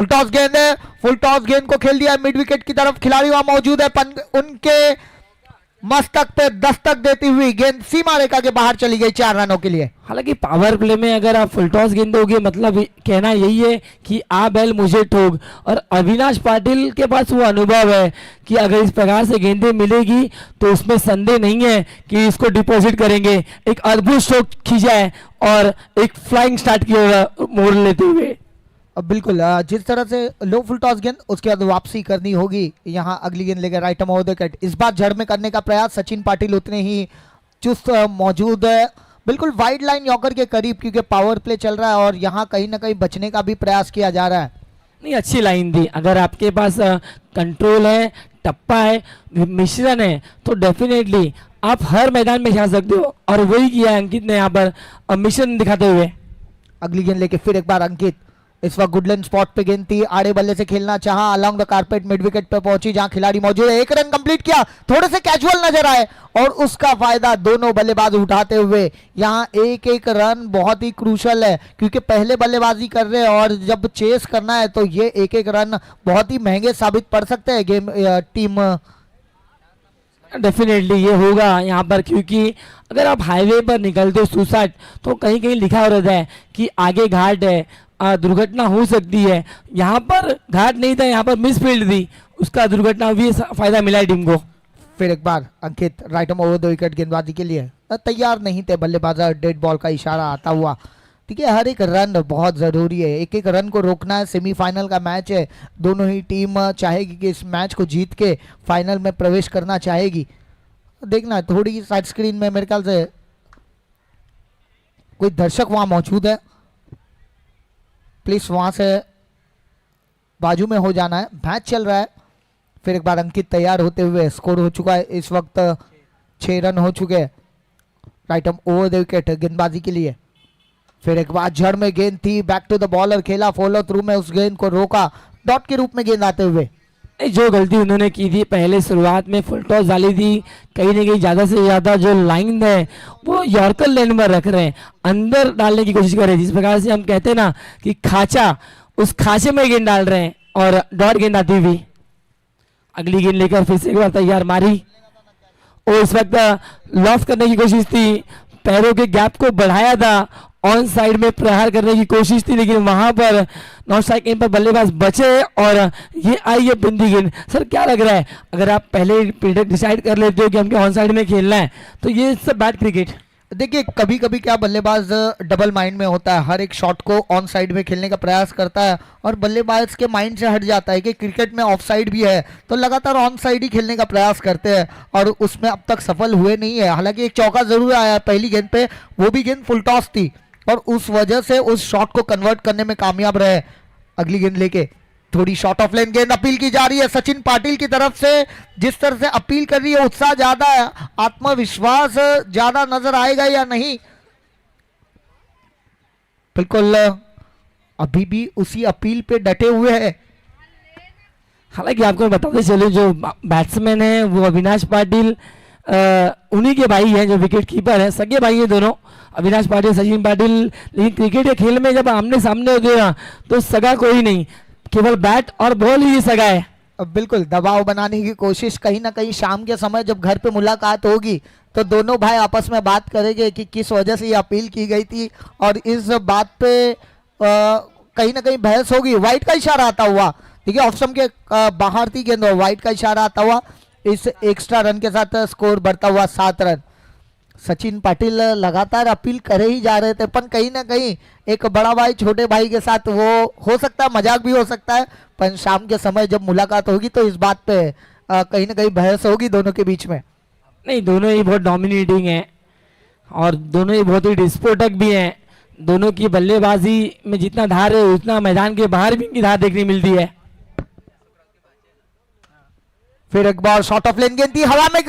Full toss गेंद है, full toss गेंद को खेल दिया मिड विकेट की तरफ, खिलाड़ी वहां मौजूद है, उनके मस्तक पे दस्तक देती हुई गेंद सीमा रेखा के बाहर चली गई 4 रनों के लिए। हालांकि पावर प्ले में अगर आप फुल टॉस गेंद दोगे मतलब कहना यही है कि आ बैल मुझे ठोक, और अविनाश पाटिल के पास वो अनुभव है कि अगर इस प्रकार से गेंदें मिलेगी तो उसमें संदेह नहीं है कि इसको डिपॉजिट करेंगे। एक अद्भुत स्ट्रोक खींचा है और एक फ्लाइंग स्टार्ट की ओर मोड़ लेते हुए। अब बिल्कुल जिस तरह से लो फुल टॉस गेंद, उसके बाद वापसी करनी होगी। यहाँ अगली गेंद लेकर right arm over the wicket, इस बार जड़ में करने का प्रयास। सचिन पाटिल उतने ही चुस्त मौजूद है, बिल्कुल वाइड लाइन यॉर्कर के करीब, क्योंकि पावर प्ले चल रहा है और यहाँ कहीं ना कहीं बचने का भी प्रयास किया जा रहा है। नहीं, अच्छी लाइन थी। अगर आपके पास कंट्रोल है, टप्पा है, मिश्रण है, तो डेफिनेटली आप हर मैदान में जा सकते हो, और वही किया अंकित ने यहाँ पर मिश्रण दिखाते हुए। अगली गेंद लेके फिर एक बार अंकित, इस वक्त गुडलैंड स्पॉट पे गेंद थी, आड़े बल्ले से खेलना चाहा, along the carpet mid wicket पे पहुंची जहां खिलाड़ी मौजूद है। 1 रन कंप्लीट किया, थोड़े से कैजुअल नजर आए और उसका फायदा दोनों बल्लेबाज उठाते हुए। यहां एक एक रन बहुत ही क्रूशल है, क्योंकि पहले बल्लेबाजी कर रहे हैं और जब चेस करना है तो ये एक एक रन बहुत ही महंगे साबित पड़ सकते हैं गेम टीम। डेफिनेटली ये होगा यहाँ पर, क्योंकि अगर आप हाईवे पर निकलते हो सुसाट तो कहीं कहीं लिखा रहता है कि आगे घाट है, दुर्घटना हो सकती है। यहाँ पर घाट नहीं था, यहाँ पर मिसफील्ड थी, उसका दुर्घटना भी फायदा मिला है टीम को। फिर एक बार Ankit right arm over the wicket गेंदबाजी के लिए तैयार नहीं थे बल्लेबाज, डेड बॉल का इशारा आता हुआ। ठीक है, हर एक रन बहुत जरूरी है, एक एक रन को रोकना है। सेमीफाइनल का मैच है, दोनों ही टीम चाहेगी कि इस मैच को जीत के फाइनल में प्रवेश करना चाहेगी। देखना थोड़ी साइड स्क्रीन में मेरे ख्याल से कोई दर्शक वहां मौजूद है, प्लीज वहां से बाजू में हो जाना है, मैच चल रहा है। फिर एक बार अंकित तैयार होते हुए, स्कोर हो चुका है इस वक्त 6 रन हो चुके हैं right arm over the wicket गेंदबाजी के लिए। फिर एक बार जड़ में गेंद थी, बैक टू द बॉलर खेला, फॉलो थ्रू में उस गेंद को रोका, डॉट के रूप में गेंद आते हुए। जो गलती उन्होंने की थी पहले शुरुआत में फुल टॉस डाली थी, कहीं ना कहीं ज़्यादा से ज़्यादा जो लाइन है वो यॉर्कर लेन में रख रहे हैं, अंदर डालने की कोशिश कर रहे हैं। जिस प्रकार से हम कहते हैं ना कि खाचा, उस खाचे में गेंद डाल रहे हैं और डॉट गेंद आती हुई। अगली गेंद लेकर फिर से एक बार तैयार मारी और इस वक्त लॉस करने की कोशिश थी, पैरों के गैप को बढ़ाया था, ऑन साइड में प्रहार करने की कोशिश थी, लेकिन वहां पर नॉट स्ट्राइक गेंद पर बल्लेबाज बचे और ये आई है बिंदी गेंद। सर क्या लग रहा है, अगर आप पहले डिसाइड कर लेते हो कि हमको ऑन साइड में खेलना है तो ये सब बैड क्रिकेट। देखिए कभी कभी क्या बल्लेबाज डबल माइंड में होता है, हर एक शॉट को ऑन साइड में खेलने का प्रयास करता है और बल्लेबाज के माइंड से हट जाता है कि क्रिकेट में ऑफ साइड भी है, तो लगातार ऑन साइड ही खेलने का प्रयास करते हैं और उसमें अब तक सफल हुए नहीं है। हालांकि एक चौका जरूर आया है पहली गेंद पे, वो भी गेंद फुल टॉस थी और उस वजह से उस शॉट को कन्वर्ट करने में कामयाब रहे। अगली गेंद लेके थोड़ी शॉर्ट ऑफ लेन गेंद अपील की जा रही है सचिन पाटिल की तरफ से। जिस तरह से अपील कर रही है, उत्साह ज्यादा है, आत्मविश्वास ज्यादा नजर आएगा या नहीं। बिल्कुल अभी भी उसी अपील पे डटे हुए हैं। हालांकि आपको बताते चले जो बैट्समैन है वो अविनाश पाटिल उन्हीं के भाई हैं, जो विकेट कीपर है, सगे भाई हैं दोनों, अविनाश पाटिल सचिन पाटिल। लेकिन क्रिकेट के खेल में जब आमने सामने होते हैं तो सगा कोई नहीं, केवल बैट और बॉल ही सगा है। बिल्कुल दबाव बनाने की कोशिश, कहीं ना कहीं शाम के समय जब घर पे मुलाकात होगी तो दोनों भाई आपस में बात करेंगे कि किस वजह से ये अपील की गई थी और इस बात पे कहीं ना कहीं बहस होगी। वाइट का इशारा आता हुआ, देखिए ऑफ स्टंप के बाहर थी गेंद, वाइट का इशारा आता हुआ, इस एक्स्ट्रा रन के साथ स्कोर बढ़ता हुआ 7 रन। सचिन पाटिल लगातार अपील करे ही जा रहे थे, पर कहीं ना कहीं एक बड़ा भाई छोटे भाई के साथ वो हो सकता है मजाक भी हो सकता है, पर शाम के समय जब मुलाकात होगी तो इस बात पे कहीं ना कहीं बहस होगी दोनों के बीच में। नहीं, दोनों ही बहुत डोमिनेटिंग है और दोनों ही बहुत ही विस्फोटक भी हैं। दोनों की बल्लेबाजी में जितना धार है उतना मैदान के बाहर भी इनकी धार देखने मिलती है। फिर एक बार शॉर्ट ऑफ लेन गेंद थी, हवा में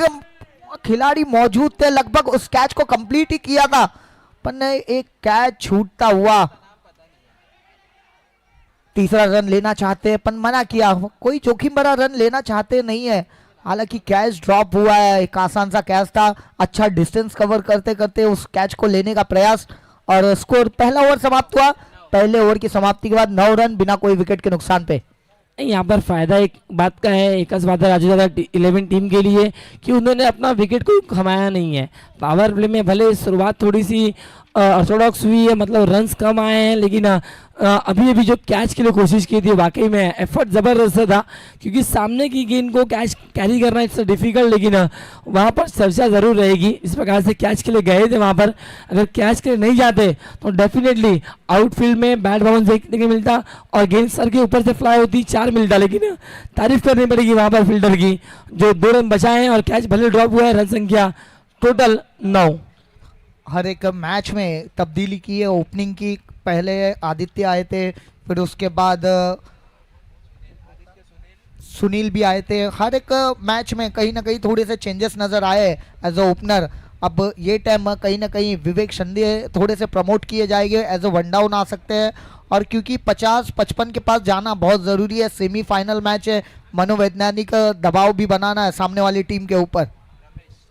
खिलाड़ी मौजूद थे, लगभग उस कैच को कंप्लीट ही किया था, पर एक कैच छूटता हुआ। तीसरा रन लेना चाहते हैं पर मना किया, कोई जोखिम भरा रन लेना चाहते नहीं है। हालांकि कैच ड्रॉप हुआ है, एक आसान सा कैच था, अच्छा डिस्टेंस कवर करते करते उस कैच को लेने का प्रयास और स्कोर पहला ओवर समाप्त हुआ पहले ओवर की समाप्ति के बाद 9 रन बिना कोई विकेट के नुकसान पे। नहीं, यहाँ पर फायदा एक बात का है, एक बात है राजू दादा 11 टीम के लिए कि उन्होंने अपना विकेट कोई खमाया नहीं है। पावर प्ले में भले शुरुआत थोड़ी सी ऑर्थोडॉक्स हुई है, मतलब रन्स कम आए हैं, लेकिन अभी अभी जो कैच के लिए कोशिश की थी वाकई में एफर्ट ज़बरदस्त था, क्योंकि सामने की गेंद को कैच कैरी करना इट्स डिफिकल्ट, लेकिन वहाँ पर चर्चा ज़रूर रहेगी। इस प्रकार से कैच के लिए गए थे वहाँ पर, अगर कैच के लिए नहीं जाते तो डेफिनेटली आउटफील्ड में बैट बाउंस देखने को मिलता और गेंद सर के ऊपर से फ्लाई होती, 4 मिलता। लेकिन तारीफ करनी पड़ेगी वहाँ पर फील्डर की, जो 2 रन बचाए हैं और कैच भले ड्रॉप हुआ है, रन संख्या टोटल 9। हर एक मैच में तब्दीली की है, ओपनिंग की, पहले आदित्य आए थे, फिर उसके बाद सुनील भी आए थे। हर एक मैच में कहीं ना कहीं थोड़े से चेंजेस नजर आए एज अ ओपनर। अब ये टाइम कहीं ना कहीं विवेक शिंदे थोड़े से प्रमोट किए जाएंगे, एज अ वन डाउन आ सकते हैं, और क्योंकि 50-55 के पास जाना बहुत ज़रूरी है, सेमीफाइनल मैच है, मनोवैज्ञानिक दबाव भी बनाना है सामने वाली टीम के ऊपर।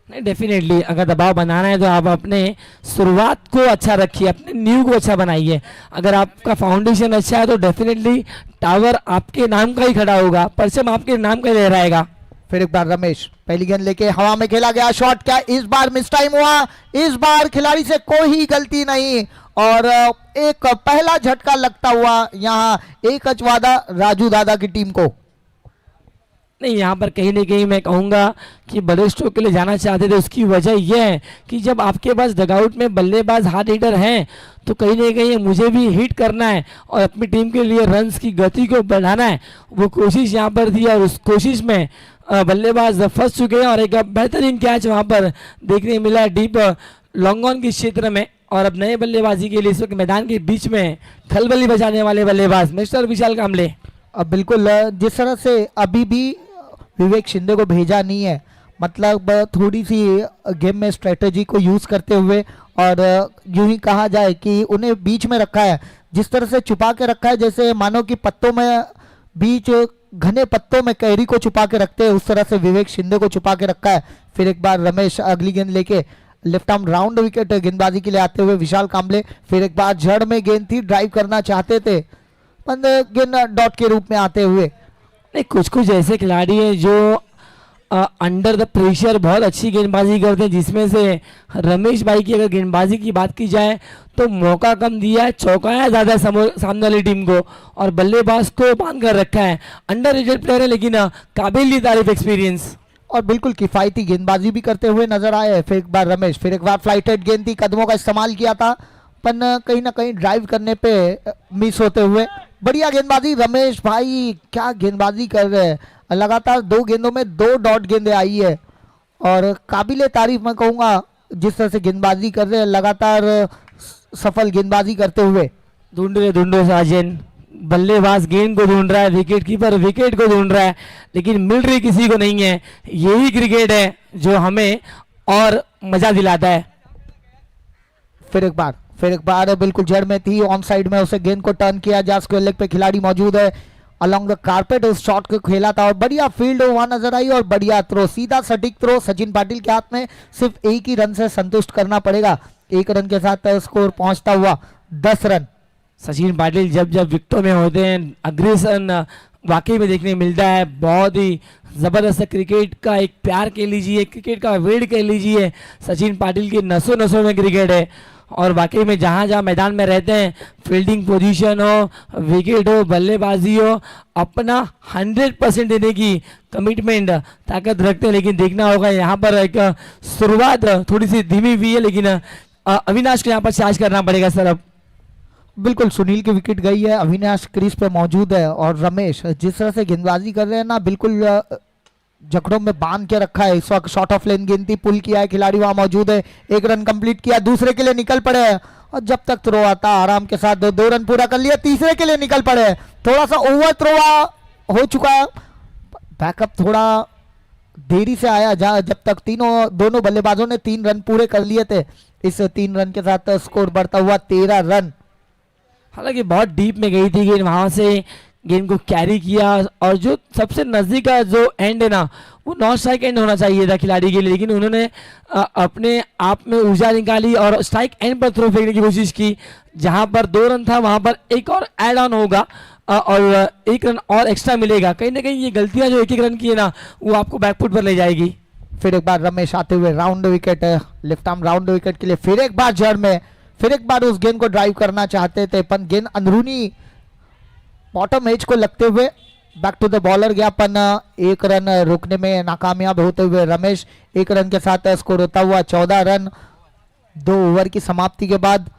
नहीं, डेफिनेटली अगर दबाव बनाना है तो आप अपने शुरुआत को अच्छा रखिए, अपने न्यू को अच्छा बनाइए। अगर आपका फाउंडेशन अच्छा है तो डेफिनेटली टावर आपके नाम का ही खड़ा होगा, परचम आपके नाम का ही लहराएगा। फिर एक बार रमेश, पहली गेंद लेके हवा में खेला गया शॉट, क्या इस बार मिस टाइम हुआ? इस बार खिलाड़ी से कोई गलती नहीं, और एक पहला झटका लगता हुआ यहाँ एक अचवादा राजू दादा की टीम को। नहीं, यहाँ पर कहीं ना कहीं मैं कहूँगा कि बड़े स्ट्रोक के लिए जाना चाहते थे, उसकी वजह यह है कि जब आपके पास डगआउट में बल्लेबाज हार्ड हिटर हैं तो कहीं ना कहीं मुझे भी हिट करना है और अपनी टीम के लिए रन्स की गति को बढ़ाना है, वो कोशिश यहाँ पर थी, और उस कोशिश में बल्लेबाज फंस चुके हैं। और एक बेहतरीन कैच वहाँ पर देखने मिला डीप लॉन्ग ऑन के क्षेत्र में, और अब नए बल्लेबाजी के लिए इस वक्त मैदान के बीच में खलबली बजाने वाले बल्लेबाज मिस्टर विशाल कामले। अब बिल्कुल जिस तरह से अभी भी विवेक शिंदे को भेजा नहीं है, मतलब थोड़ी सी गेम में स्ट्रेटजी को यूज़ करते हुए, और यूं ही कहा जाए कि उन्हें बीच में रखा है, जिस तरह से छुपा के रखा है, जैसे मानो कि पत्तों में बीच घने पत्तों में कैरी को छुपा के रखते हैं, उस तरह से विवेक शिंदे को छुपा के रखा है। फिर एक बार रमेश अगली गेंद लेके लेफ्ट आर्म राउंड विकेट गेंदबाजी के लिए आते हुए विशाल कामले, फिर एक बार जड़ में गेंद थी, ड्राइव करना चाहते थे, गेंद डॉट के रूप में आते हुए। नहीं, कुछ कुछ ऐसे खिलाड़ी हैं जो अंडर द प्रेशर बहुत अच्छी गेंदबाजी करते हैं, जिसमें से रमेश भाई की अगर गेंदबाजी की बात की जाए तो मौका कम दिया है, चौकाया ज़्यादा सामने वाली टीम को और बल्लेबाज को बांध कर रखा है। अंडर रेटेड प्लेयर है, लेकिन काबिल तारीफ एक्सपीरियंस और बिल्कुल किफ़ायती गेंदबाजी भी करते हुए नजर आए। फिर एक बार रमेश, फिर एक बार फ्लाइटेड गेंद थी, कदमों का इस्तेमाल किया था, पर कहीं ना कहीं ड्राइव करने पे मिस होते हुए। बढ़िया गेंदबाजी रमेश भाई, क्या गेंदबाजी कर रहे हैं, लगातार 2 गेंदों में 2 डॉट गेंदें आई है, और काबिले तारीफ मैं कहूँगा जिस तरह से गेंदबाजी कर रहे हैं, लगातार सफल गेंदबाजी करते हुए। ढूंढो साजन, बल्लेबाज गेंद को ढूंढ रहा है, विकेट कीपर विकेट को ढूंढ रहा है, लेकिन मिल रही किसी को नहीं है। यही क्रिकेट है जो हमें और मजा दिलाता है। फिर एक बार बिल्कुल जड़ में थी, ऑन साइड में उसे गेंद को टर्न किया, जहाँ स्क्वायर लेग पे खिलाड़ी मौजूद है, अलॉन्ग द कारपेट उस शॉट को खेला था, और बढ़िया फील्ड वहां नजर आई, और बढ़िया थ्रो, सीधा सटीक थ्रो। सचिन पाटिल के हाथ में सिर्फ एक ही रन से संतुष्ट करना पड़ेगा, 1 रन के साथ स्कोर पहुंचता हुआ 10 रन। सचिन पाटिल जब जब विकेटों में होते हैं, अग्रेसन वाकई में देखने मिलता है। बहुत ही ज़बरदस्त क्रिकेट का एक प्यार कह लीजिए, क्रिकेट का वेड कह लीजिए, सचिन पाटिल की नसों नसों में क्रिकेट है। और वाकई में जहाँ जहाँ मैदान में रहते हैं, फील्डिंग पोजीशन हो, विकेट हो, बल्लेबाजी हो, अपना 100% देने की कमिटमेंट ताकत रखते हैं। लेकिन देखना होगा यहाँ पर एक शुरुआत थोड़ी सी धीमी हुई है, लेकिन अविनाश को यहाँ पर चार्ज करना पड़ेगा सर। अब बिल्कुल सुनील की विकेट गई है, अविनाश क्रीज पे मौजूद है, और रमेश जिस तरह से गेंदबाजी कर रहे हैं ना, बिल्कुल जकड़ों में बांध के रखा है। इस वक्त शॉर्ट ऑफ लेन गेंद थी, पुल किया है, खिलाड़ी वहां मौजूद है, 1 रन कंप्लीट किया, दूसरे के लिए निकल पड़े हैं, और जब तक थ्रो आता आराम के साथ 2 रन पूरा कर लिया, तीसरे के लिए निकल पड़े हैं। थोड़ा सा ओवर थ्रो हो चुका है, बैकअप थोड़ा देरी से आया, जब तक दोनों बल्लेबाजों ने 3 रन पूरे कर लिए थे। इस 3 रन के साथ स्कोर बढ़ता हुआ 13 रन। हालांकि बहुत डीप में गई थी गेंद, वहां से गेंद को कैरी किया, और जो सबसे नज़दीक का जो एंड है ना वो नॉट स्ट्राइक एंड होना चाहिए था खिलाड़ी के लिए, लेकिन उन्होंने अपने आप में ऊर्जा निकाली और स्ट्राइक एंड पर थ्रो फेंकने की कोशिश की। जहां पर 2 रन था वहां पर एक और ऐड ऑन होगा और 1 रन और एक्स्ट्रा मिलेगा। कहीं ना कहीं ये गलतियां जो 1-1 रन की है ना वो आपको बैकफुट पर ले जाएगी। फिर एक बार रमेश आते हुए round wicket, left arm round wicket के लिए फिर एक बार जड़ में, फिर एक बार उस गेंद को ड्राइव करना चाहते थे पर गेंद अंदरूनी बॉटम एज को लगते हुए बैक टू द बॉलर गया, पन 1 रन रोकने में नाकामयाब होते हुए रमेश 1 रन के साथ स्कोर होता हुआ 14 रन 2 ओवर की समाप्ति के बाद।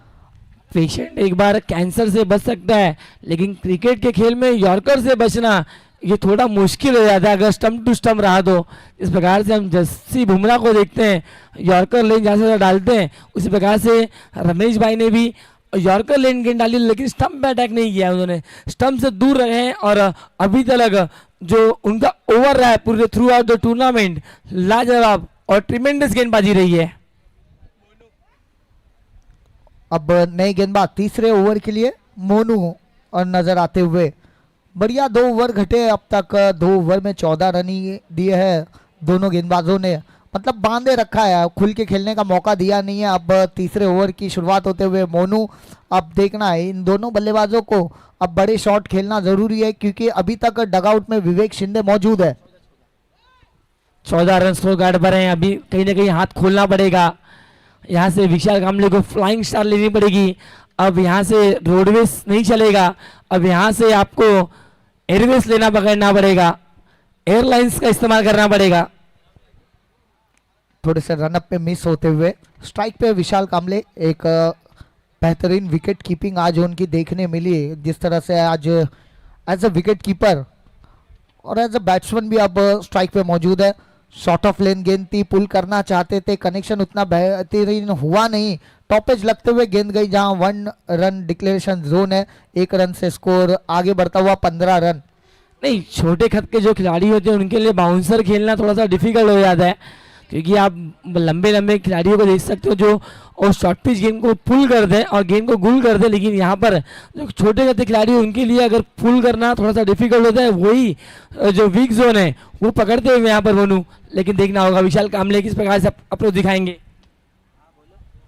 पेशेंट एक बार कैंसर से बच सकता है, लेकिन क्रिकेट के खेल में यॉर्कर से बचना ये थोड़ा मुश्किल हो जाता है अगर स्टंप टू स्टंप रहा तो। इस प्रकार से हम जस्सी बुमराह को देखते हैं, यॉर्कर लेन जहाँ से डालते हैं उसी प्रकार से रमेश भाई ने भी यॉर्कर लेन गेंद डाली, लेकिन स्टंप पे अटैक नहीं किया, उन्होंने स्टंप से दूर रहे हैं। और अभी तक जो उनका ओवर रहा है पूरे थ्रू आउट द टूर्नामेंट लाजवाब और ट्रिमेंडस गेंदबाजी रही है। अब नए गेंदबाज तीसरे ओवर के लिए मोनू और नजर आते हुए, बढ़िया 2 ओवर घटे अब तक, 2 ओवर में 14 रन ही दिए हैं दोनों गेंदबाजों ने, मतलब बांधे रखा है, खुल के खेलने का मौका दिया नहीं है। अब तीसरे ओवर की शुरुआत होते हुए मोनू, अब देखना है इन दोनों बल्लेबाजों को, अब बड़े शॉट खेलना जरूरी है क्योंकि अभी तक डगआउट में विवेक शिंदे मौजूद है। 14 रन स्कोर कार्ड पर हैं, अभी कहीं ना कहीं हाथ खोलना पड़ेगा। यहाँ से विशाल कामले को फ्लाइंग स्टार लेनी पड़ेगी। अब यहाँ से रोडवेज नहीं चलेगा, अब यहाँ से आपको एयरवेज लेना पकड़ना पड़ेगा, एयरलाइंस का इस्तेमाल करना पड़ेगा। थोड़े से रनअप पे मिस होते हुए स्ट्राइक पे विशाल कामले, एक बेहतरीन विकेट कीपिंग आज उनकी देखने मिली, जिस तरह से आज एज अ विकेट कीपर और एज अ बैट्समैन भी अब स्ट्राइक पे मौजूद है। शॉर्ट ऑफ लेन गेंद थी, पुल करना चाहते थे, कनेक्शन उतना बेहतरीन हुआ नहीं, टॉपेज लगते हुए गेंद गई जहां 1 रन डिक्लेरेशन जोन है, 1 रन से स्कोर आगे बढ़ता हुआ 15 रन। नहीं, छोटे खत के जो खिलाड़ी होते हैं उनके लिए बाउंसर खेलना थोड़ा सा डिफिकल्ट हो जाता है, क्योंकि आप लंबे लंबे खिलाड़ियों को देख सकते हो जो और शॉर्ट पिच गेंद को पुल कर दें और गेंद को गुल कर दें, लेकिन यहाँ पर जो छोटे गति खिलाड़ी हैं उनके लिए अगर पुल करना थोड़ा सा डिफिकल्ट होता है, वही जो वीक जोन है वो पकड़ते हुए यहाँ पर बनू। लेकिन देखना होगा विशाल कामले किस प्रकार से अप्रोच दिखाएंगे।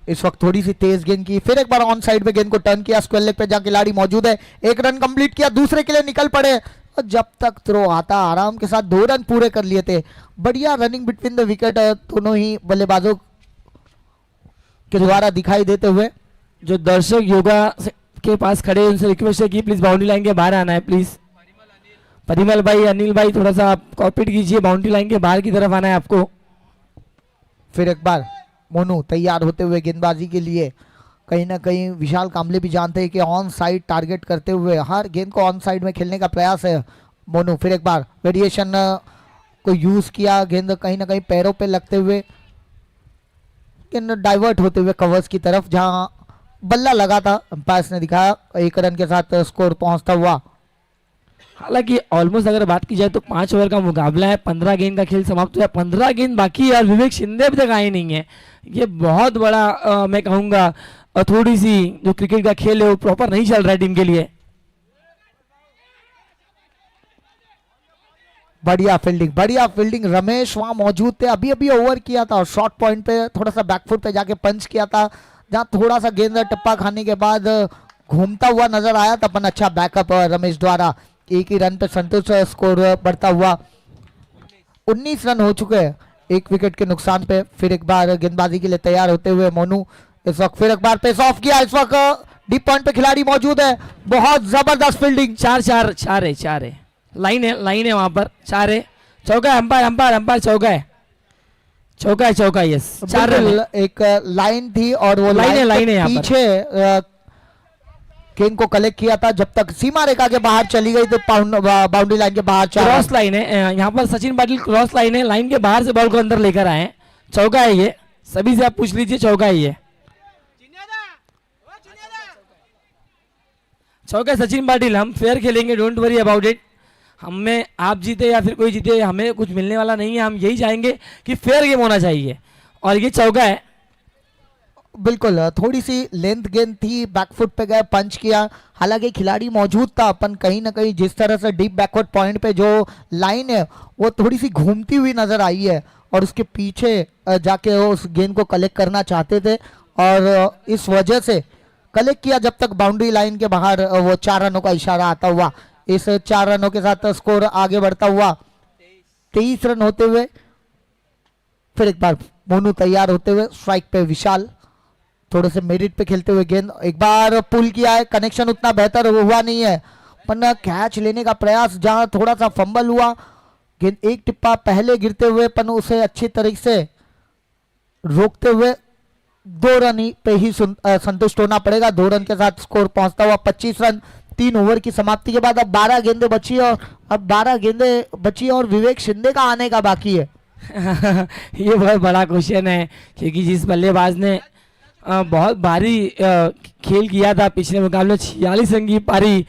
इस वक्त थोड़ी सी तेज गेंद की, फिर एक बार ऑन साइड पे गेंद को टर्न किया, स्क्वायर लेग पे जहाँ खिलाड़ी मौजूद है, 1 रन कंप्लीट किया, दूसरे के लिए निकल पड़े और जब तक थ्रो आता आराम के साथ 2 रन पूरे कर लिए थे। बढ़िया रनिंग बिटवीन द विकेट दोनों ही बल्लेबाजों के द्वारा दिखाई देते हुए। जो दर्शक योगा के पास खड़े हैं उनसे रिक्वेस्ट है कि प्लीज बाउंड्री लाइन के बाहर आना है। प्लीज परिमल भाई, अनिल भाई, थोड़ा सा आप कॉपरेट कीजिए, बाउंड्री लाइन के बाहर की तरफ आना है आपको। फिर एक बार मोनू तैयार होते हुए गेंदबाजी के लिए, कहीं ना कहीं विशाल कामले भी जानते हैं कि ऑन साइड टारगेट करते हुए हर गेंद को ऑन साइड में खेलने का प्रयास है मोनू। फिर एक बार वेरिएशन को यूज किया, गेंद कहीं ना कहीं पैरों पे लगते हुए गेंद डाइवर्ट होते हुए कवर्स की तरफ जहां बल्ला लगा था, अंपायर ने दिखाया, 1 रन के साथ स्कोर पहुंचता हुआ। हालांकि ऑलमोस्ट अगर बात की जाए तो 5 ओवर का मुकाबला है, 15 गेंद का खेल समाप्त हुआ, 15 गेंद बाकी है और विवेक शिंदे अभी तक आए नहीं है। ये बहुत बड़ा मैं कहूँगा थोड़ी सी जो क्रिकेट का खेल है वो प्रॉपर नहीं चल रहा है टीम के लिए। बढ़िया फील्डिंग रमेश वहां मौजूद थे, अभी अभी ओवर किया था और शॉर्ट पॉइंट पे थोड़ा सा बैकफुट पे जाके पंच किया था, जहां थोड़ा सा गेंद टप्पा खाने के बाद घूमता हुआ नजर आया था, अपन अच्छा बैकअप रमेश द्वारा। 1 ही रन पे संतोष स्कोर बढ़ता हुआ 19 रन हो चुके हैं 1 विकेट के नुकसान पे। फिर एक बार गेंदबाजी के लिए तैयार होते हुए मोनू, इस वक्त फिर एक बार पेस ऑफ किया, इस वक्त डीप पॉइंट पे खिलाड़ी मौजूद है, बहुत जबरदस्त फील्डिंग। 4 है, लाइन है वहां पर, 4 है, चौका है, अंपायर चौका है, यस 4 रन। एक लाइन थी और वो लाइन है पीछे गेंद को कलेक्ट किया था, जब तक सीमा रेखा के बाहर चली गई तो बाउंड्री लाइन के बाहर क्रॉस लाइन है, यहाँ पर सचिन पाटिल क्रॉस लाइन है, लाइन के बाहर से बॉल को अंदर लेकर आए, चौका है ये, सभी से आप पूछ लीजिए, चौका है ये, चौका सचिन पाटिल। हम फेयर खेलेंगे, डोंट वरी अबाउट इट। हमें आप जीते या फिर कोई जीते हमें कुछ मिलने वाला नहीं है, हम यही चाहेंगे कि फेयर गेम होना चाहिए और ये चौका है। बिल्कुल थोड़ी सी लेंथ गेंद थी, बैकफुट पे गए, पंच किया। हालांकि खिलाड़ी मौजूद था, अपन कहीं ना कहीं जिस तरह से डीप बैकवर्ड पॉइंट पे जो लाइन है वो थोड़ी सी घूमती हुई नजर आई है और उसके पीछे जाके वो उस गेंद को कलेक्ट करना चाहते थे और इस वजह से कलेक्ट किया जब तक बाउंड्री लाइन के बाहर वो 4 रनों का इशारा आता हुआ। इस 4 रनों के साथ स्कोर आगे बढ़ता हुआ 23 रन होते हुए फिर एक बार मोनू तैयार होते हुए स्ट्राइक पे विशाल थोड़े से मेरिट पे खेलते हुए गेंद एक बार पुल किया है, कनेक्शन उतना बेहतर हुआ नहीं है पर कैच लेने का प्रयास जहां थोड़ा सा फंबल हुआ, गेंद एक टिप्पा पहले गिरते हुए पन उसे अच्छी तरीके से रोकते हुए 2 रन ही पे ही संतुष्ट होना पड़ेगा। 2 रन के साथ स्कोर पहुंचता हुआ 25 रन 3 ओवर की समाप्ति के बाद। अब 12 गेंदें बची और अब 12 गेंदें बची और विवेक शिंदे का आने का बाकी है। ये बहुत बड़ा क्वेश्चन है क्योंकि जिस बल्लेबाज ने बहुत भारी खेल किया था पिछले मुकाबले 46 रन की पारी,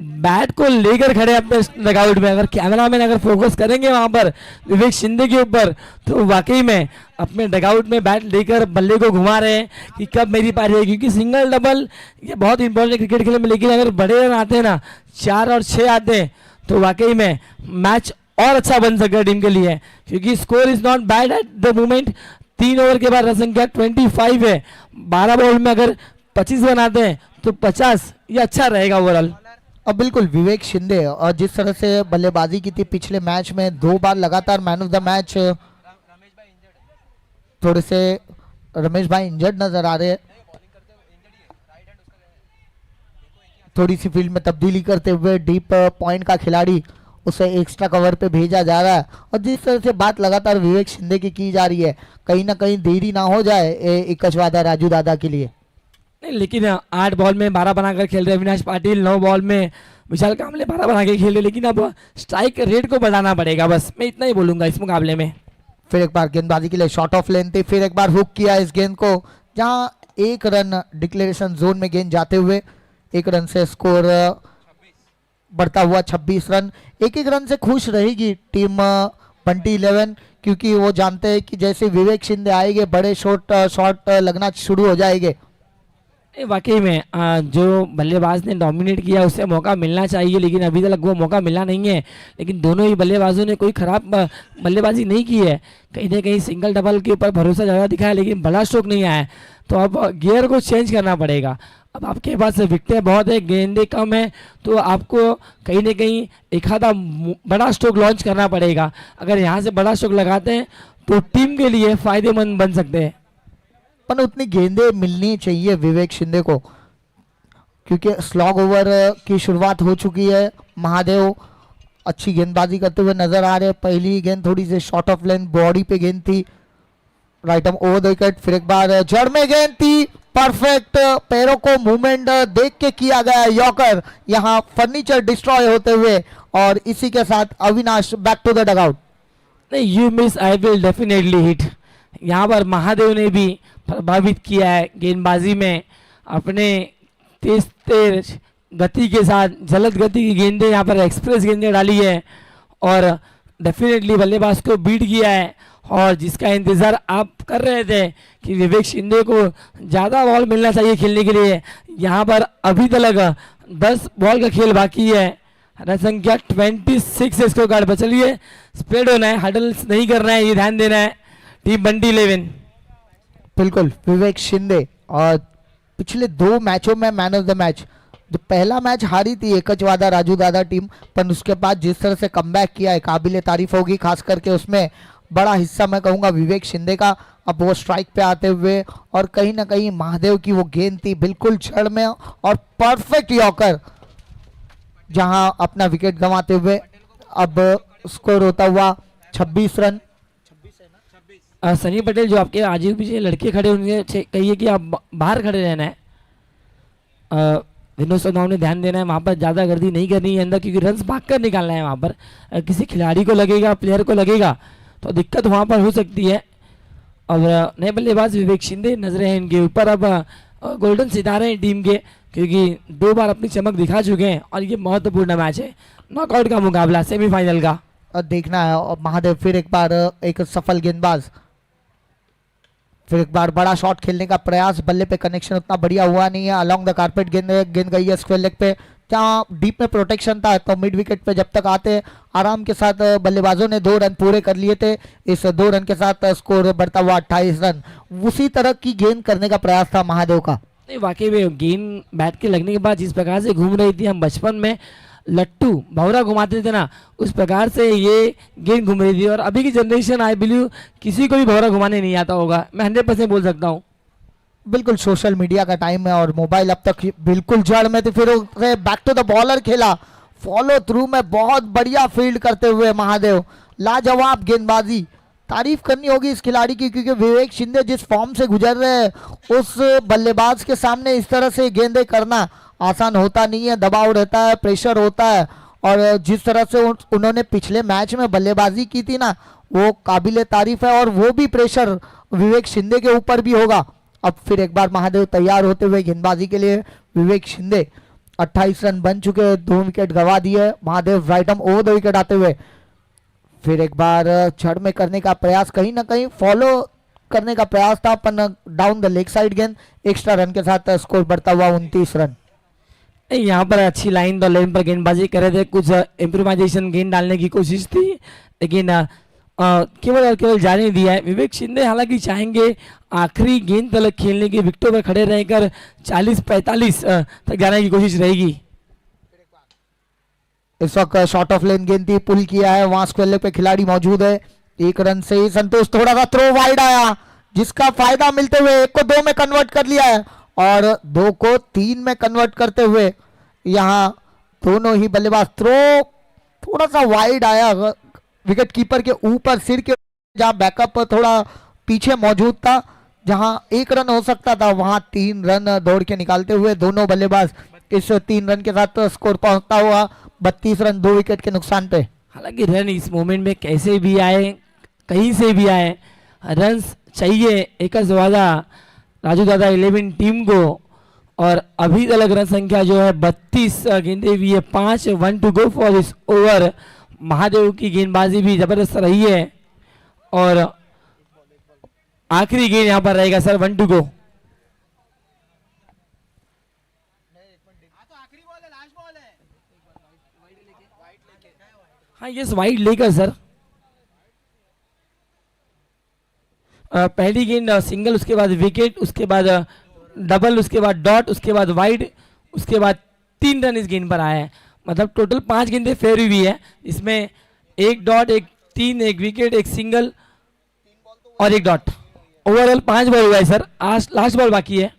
बैट को लेकर खड़े अपने डगआउट में। अगर कैमरामैन अगर फोकस करेंगे वहां पर विवेक शिंदे के ऊपर तो वाकई में अपने डगआउट में बैट लेकर बल्ले को घुमा रहे हैं कि कब मेरी पारी है, क्योंकि सिंगल डबल ये बहुत इंपॉर्टेंट क्रिकेट खेलने में। लेकिन अगर बड़े रन आते हैं ना, 4 और 6 आते हैं तो वाकई में मैच और अच्छा बन सकता है टीम के लिए, क्योंकि score is not bad at the moment. 3 over के बाद रन संख्या 25 है, 12 बॉल में अगर 25 रन आते हैं तो 50 ये अच्छा रहेगा ओवरऑल। अब बिल्कुल विवेक शिंदे और जिस तरह से बल्लेबाजी की थी पिछले मैच में 2 बार लगातार मैन ऑफ द मैच, थोड़े से रमेश भाई इंजर्ड नजर आ रहे हैं। थोड़ी सी फील्ड में तब्दीली करते हुए डीप पॉइंट का खिलाड़ी उसे एक्स्ट्रा कवर पे भेजा जा रहा है और जिस तरह से बात लगातार विवेक शिंदे की जा रही है, कहीं ना कहीं देरी ना हो जाए एकच वादा राजू दादा के लिए। नहीं, लेकिन 8 बॉल में 12 बनाकर खेल रहे अविनाश पाटिल, 9 बॉल में विशाल कामले 12 बना के खेल रहे, लेकिन अब स्ट्राइक रेट को बढ़ाना पड़ेगा, बस मैं इतना ही बोलूंगा इस मुकाबले में। फिर एक बार गेंदबाजी के लिए शॉट ऑफ लेंथ थी, फिर एक बार हुक किया इस गेंद को, जहां 1 रन डिक्लेरेशन जोन में गेंद जाते हुए 1 रन से स्कोर बढ़ता हुआ 26 रन। एक रन से खुश रहेगी टीम बंटी 11, क्योंकि वो जानते हैं कि जैसे विवेक शिंदे आएंगे बड़े शॉट लगना शुरू हो जाएंगे। वाकई में जो बल्लेबाज ने डोमिनेट किया उसे मौका मिलना चाहिए, लेकिन अभी तक वो मौका मिला नहीं है। लेकिन दोनों ही बल्लेबाजों ने कोई खराब बल्लेबाजी नहीं की है, कहीं ना कहीं सिंगल डबल के ऊपर भरोसा ज़्यादा दिखाया, लेकिन बड़ा स्ट्रोक नहीं आया है। तो अब गियर को चेंज करना पड़ेगा। अब आपके पास विकेटें बहुत है, गेंदें कम है, तो आपको कहीं ना कहीं एक आधा बड़ा स्ट्रोक लॉन्च करना पड़ेगा। अगर यहाँ से बड़ा स्ट्रोक लगाते हैं तो टीम के लिए फायदेमंद बन सकते हैं, पर उतनी गेंदें मिलनी चाहिए विवेक शिंदे को, क्योंकि स्लॉग ओवर की शुरुआत हो चुकी है। महादेव अच्छी गेंदबाजी करते हुए नजर आ रहे हैं। पहली गेंद थोड़ी सी शॉर्ट ऑफ लेंथ बॉडी पे गेंद थी, right arm over the wicket. फिर एक बार जड़ में गेंद थी, परफेक्ट पैरों को मूवमेंट देख के किया गया यॉर्कर, यहाँ फर्नीचर डिस्ट्रॉय होते हुए, और इसी के साथ Avinash back to the dugout. नहीं, you miss I will definitely hit. यहाँ पर महादेव ने भी प्रभावित किया है गेंदबाजी में, अपने तेज गति के साथ जलद गति की गेंदें यहाँ पर एक्सप्रेस गेंदें डाली है और डेफिनेटली बल्लेबाज को बीट किया है। और जिसका इंतज़ार आप कर रहे थे कि विवेक शिंदे को ज़्यादा बॉल मिलना चाहिए खेलने के लिए, यहाँ पर अभी तक 10 बॉल का खेल बाकी है। रन संख्या 26 इसको गार्ड पर, चलिए स्प्रेड होना है, हडल्स नहीं करना है, ये ध्यान देना है टीम बंटी 11। बिल्कुल विवेक शिंदे और पिछले 2 मैचों में मैन ऑफ द मैच। जो पहला मैच हारी थी एकच वादा राजू दादा टीम, पर उसके बाद जिस तरह से कमबैक किया है काबिले तारीफ होगी, खास करके उसमें बड़ा हिस्सा मैं कहूँगा विवेक शिंदे का। अब वो स्ट्राइक पे आते हुए और कहीं ना कहीं महादेव की वो गेंद थी बिल्कुल जड़ में और परफेक्ट यॉर्कर, जहां अपना विकेट गंवाते हुए अब स्कोर होता हुआ 26 रन। सनी पटेल जो आपके आजू पीछे लड़के खड़े उनसे कहिए कि आप बाहर खड़े रहना है। विनोद सौदाव ने ध्यान देना है, वहाँ पर ज़्यादा गर्दी नहीं करनी है अंदर, क्योंकि रन्स भाग कर निकालना है। वहाँ पर किसी खिलाड़ी को लगेगा, प्लेयर को लगेगा तो दिक्कत वहाँ पर हो सकती है। और नए बल्लेबाज विवेक शिंदे नजरें हैं इनके ऊपर। अब गोल्डन सितारे हैं टीम के, क्योंकि 2 बार अपनी चमक दिखा चुके हैं और ये महत्वपूर्ण मैच है, नॉकआउट का मुकाबला सेमीफाइनल का। देखना है और महादेव फिर एक बार एक सफल गेंदबाज, फिर एक बार बड़ा शॉट खेलने का प्रयास, बल्ले पे कनेक्शन उतना बढ़िया हुआ नहीं है। अलोंग द कारपेट गेंद गेंद गई है स्क्वायर लेग पे, जहाँ डीप में प्रोटेक्शन था, तो मिड विकेट पे जब तक आते आराम के साथ बल्लेबाजों ने 2 रन पूरे कर लिए थे। इस 2 रन के साथ स्कोर बढ़ता हुआ 28 रन। उसी तरह की गेंद करने का प्रयास था महादेव का। नहीं वाकई में गेंद बैट के लगने के बाद जिस प्रकार से घूम रही थी, हम बचपन में लट्टू भौरा घुमाते थे ना, उस प्रकार से ये गेंद घूम रही थी। और अभी की जनरेशन आई बिलीव किसी को भी भौरा घुमाने नहीं आता होगा, मैं 100% बोल सकता हूँ। बिल्कुल सोशल मीडिया का टाइम है और मोबाइल अब तक बिल्कुल जड़ में थी। फिर बैक टू द बॉलर खेला, फॉलो थ्रू में बहुत बढ़िया फील्ड करते हुए महादेव, लाजवाब गेंदबाजी। तारीफ करनी होगी इस खिलाड़ी की, क्योंकि विवेक शिंदे जिस फॉर्म से गुजर रहे हैं उस बल्लेबाज के सामने इस तरह से गेंदें करना आसान होता नहीं है। दबाव रहता है, प्रेशर होता है, और जिस तरह से उन्होंने पिछले मैच में बल्लेबाजी की थी ना, वो काबिले तारीफ है। और वो भी प्रेशर विवेक शिंदे के ऊपर भी होगा। अब फिर एक बार महादेव तैयार होते हुए गेंदबाजी के लिए। विवेक शिंदे 28 रन बन चुके, 2 विकेट गंवा दिए। Mahadev right arm over the wicket आते हुए फिर एक बार छड़ में करने का प्रयास, कहीं ना कहीं फॉलो करने का प्रयास था, पर डाउन द लेग साइड गेंद, एक्स्ट्रा रन के साथ स्कोर बढ़ता हुआ 29 रन। यहाँ पर अच्छी लाइन द लाइन पर गेंदबाजी कर रहे थे, कुछ इम्प्रोवाइजेशन गेंद डालने की कोशिश थी, लेकिन केवल और केवल जाने दिया है। विवेक शिंदे हालांकि चाहेंगे आखिरी गेंद तक खेलने की, विकेटों पर खड़े रहकर 40-45 तक जाने की कोशिश रहेगी। इस वक्त शॉर्ट ऑफ लेन गेंद थी, पुल किया है, वहां स्क्वायर लेग पे खिलाड़ी मौजूद है। 1 रन से ही संतोष, थोड़ा सा थ्रो वाइड आया, जिसका फायदा मिलते हुए 1 को 2 में कन्वर्ट कर लिया है और 2 को 3 में कन्वर्ट करते हुए यहाँ दोनों ही बल्लेबाज। थ्रो थोड़ा सा वाइड आया, विकेट कीपर के ऊपर सिर के, जहां बैकअप थोड़ा पीछे मौजूद था, जहां 1 रन हो सकता था, वहां 3 रन दौड़ के निकालते हुए दोनों बल्लेबाज इस 3 रन के साथ स्कोर पहुंचता हुआ 32 रन 2 विकेट के नुकसान पे। हालांकि रन इस मोमेंट में कैसे भी आए, कहीं से भी आए, रन चाहिए। एक वादा राजू दादा 11 टीम को, और अभी तक रन संख्या जो है 32 गेंदें भी है, 5 1 to go for this over. Mahadev की गेंदबाजी भी जबरदस्त रही है और आखिरी गेंद यहाँ पर रहेगा सर 1 टू गो। हाँ यस वाइड लेकर सर, पहली गेंद सिंगल, उसके बाद विकेट, उसके बाद डबल, उसके बाद डॉट, उसके बाद वाइड, उसके बाद 3 रन इस गेंद पर आए हैं। मतलब टोटल 5 गेंदें फेयर हुई है, इसमें 1 डॉट, 1 3, 1 विकेट, 1 सिंगल और 1 डॉट। ओवरऑल 5 बॉल हुआ है सर, आज लास्ट बॉल बाकी है।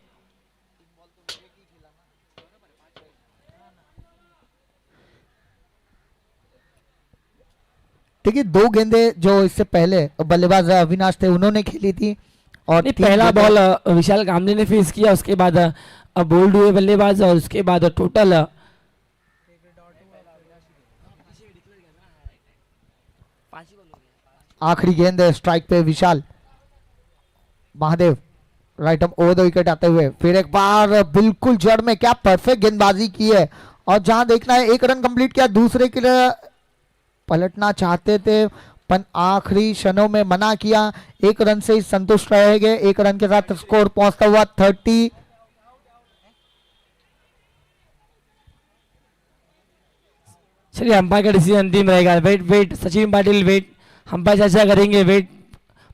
देखिए 2 गेंदें जो इससे पहले बल्लेबाज अविनाश थे उन्होंने खेली थी, और नहीं, पहला बॉल विशाल कामले ने फेस किया, उसके बाद बोल्ड हुए बल्लेबाज, और उसके बाद टोटल आखिरी गेंद स्ट्राइक पे Vishal. Mahadev right arm over the wicket आते हुए फिर एक बार बिल्कुल जड़ में, क्या परफेक्ट गेंदबाजी की है। और जहां देखना है 1 रन कंप्लीट किया, दूसरे के लिए पलटना चाहते थे पर आखिरी क्षणों में मना किया। 1 रन से ही संतुष्ट रहेंगे। 1 रन के साथ स्कोर पहुंचता हुआ 30। चलिए अंपायर का डिसीजन अंतिम रहेगा। Wait wait Sachin Patil wait, umpire चर्चा करेंगे। वेट,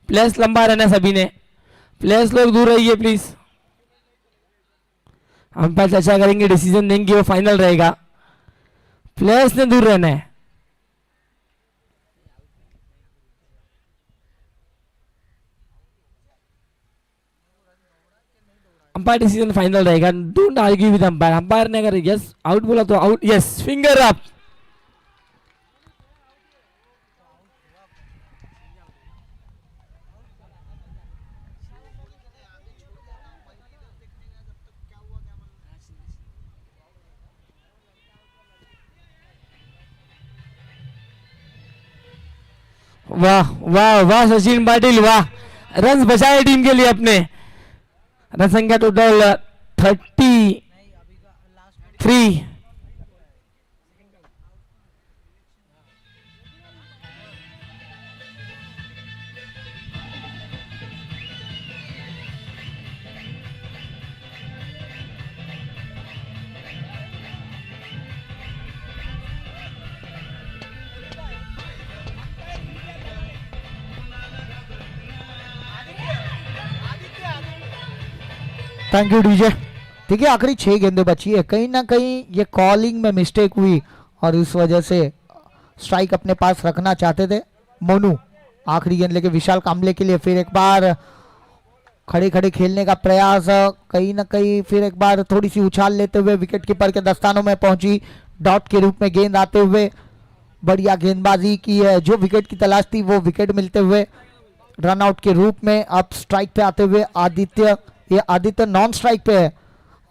प्लेस लंबा रहना है सभी ने, प्लेस लोग दूर रहिए प्लीज। अंपायर चर्चा करेंगे, डिसीजन देंगे, वो फाइनल रहेगा। प्लेयर्स ने दूर रहना है। अंपायर डिसीजन फाइनल रहेगा, don't argue with umpire. Umpire ने अगर यस आउट बोला तो आउट, यस फिंगर अप। वाह वाह वाह सचिन पाटिल वाह, रन बचाए टीम के लिए अपने। रन संख्या टोटल 33। Thank you DJ. ठीक है, आखिरी 6 गेंदें बची है, कहीं ना कहीं ये कॉलिंग में मिस्टेक हुई और इस वजह से स्ट्राइक अपने पास रखना चाहते थे मोनू। आखिरी गेंद लेके विशाल कांबले के लिए फिर एक बार खड़े खड़े खेलने का प्रयास, कहीं ना कहीं फिर एक बार थोड़ी सी उछाल लेते हुए विकेट कीपर के दस्तानों में पहुंची। डॉट के रूप में गेंद आते हुए बढ़िया गेंदबाजी की है, जो विकेट की तलाश थी वो विकेट मिलते हुए रन आउट के रूप में। अब स्ट्राइक पे आते हुए आदित्य, ये आदित्य नॉन स्ट्राइक पे है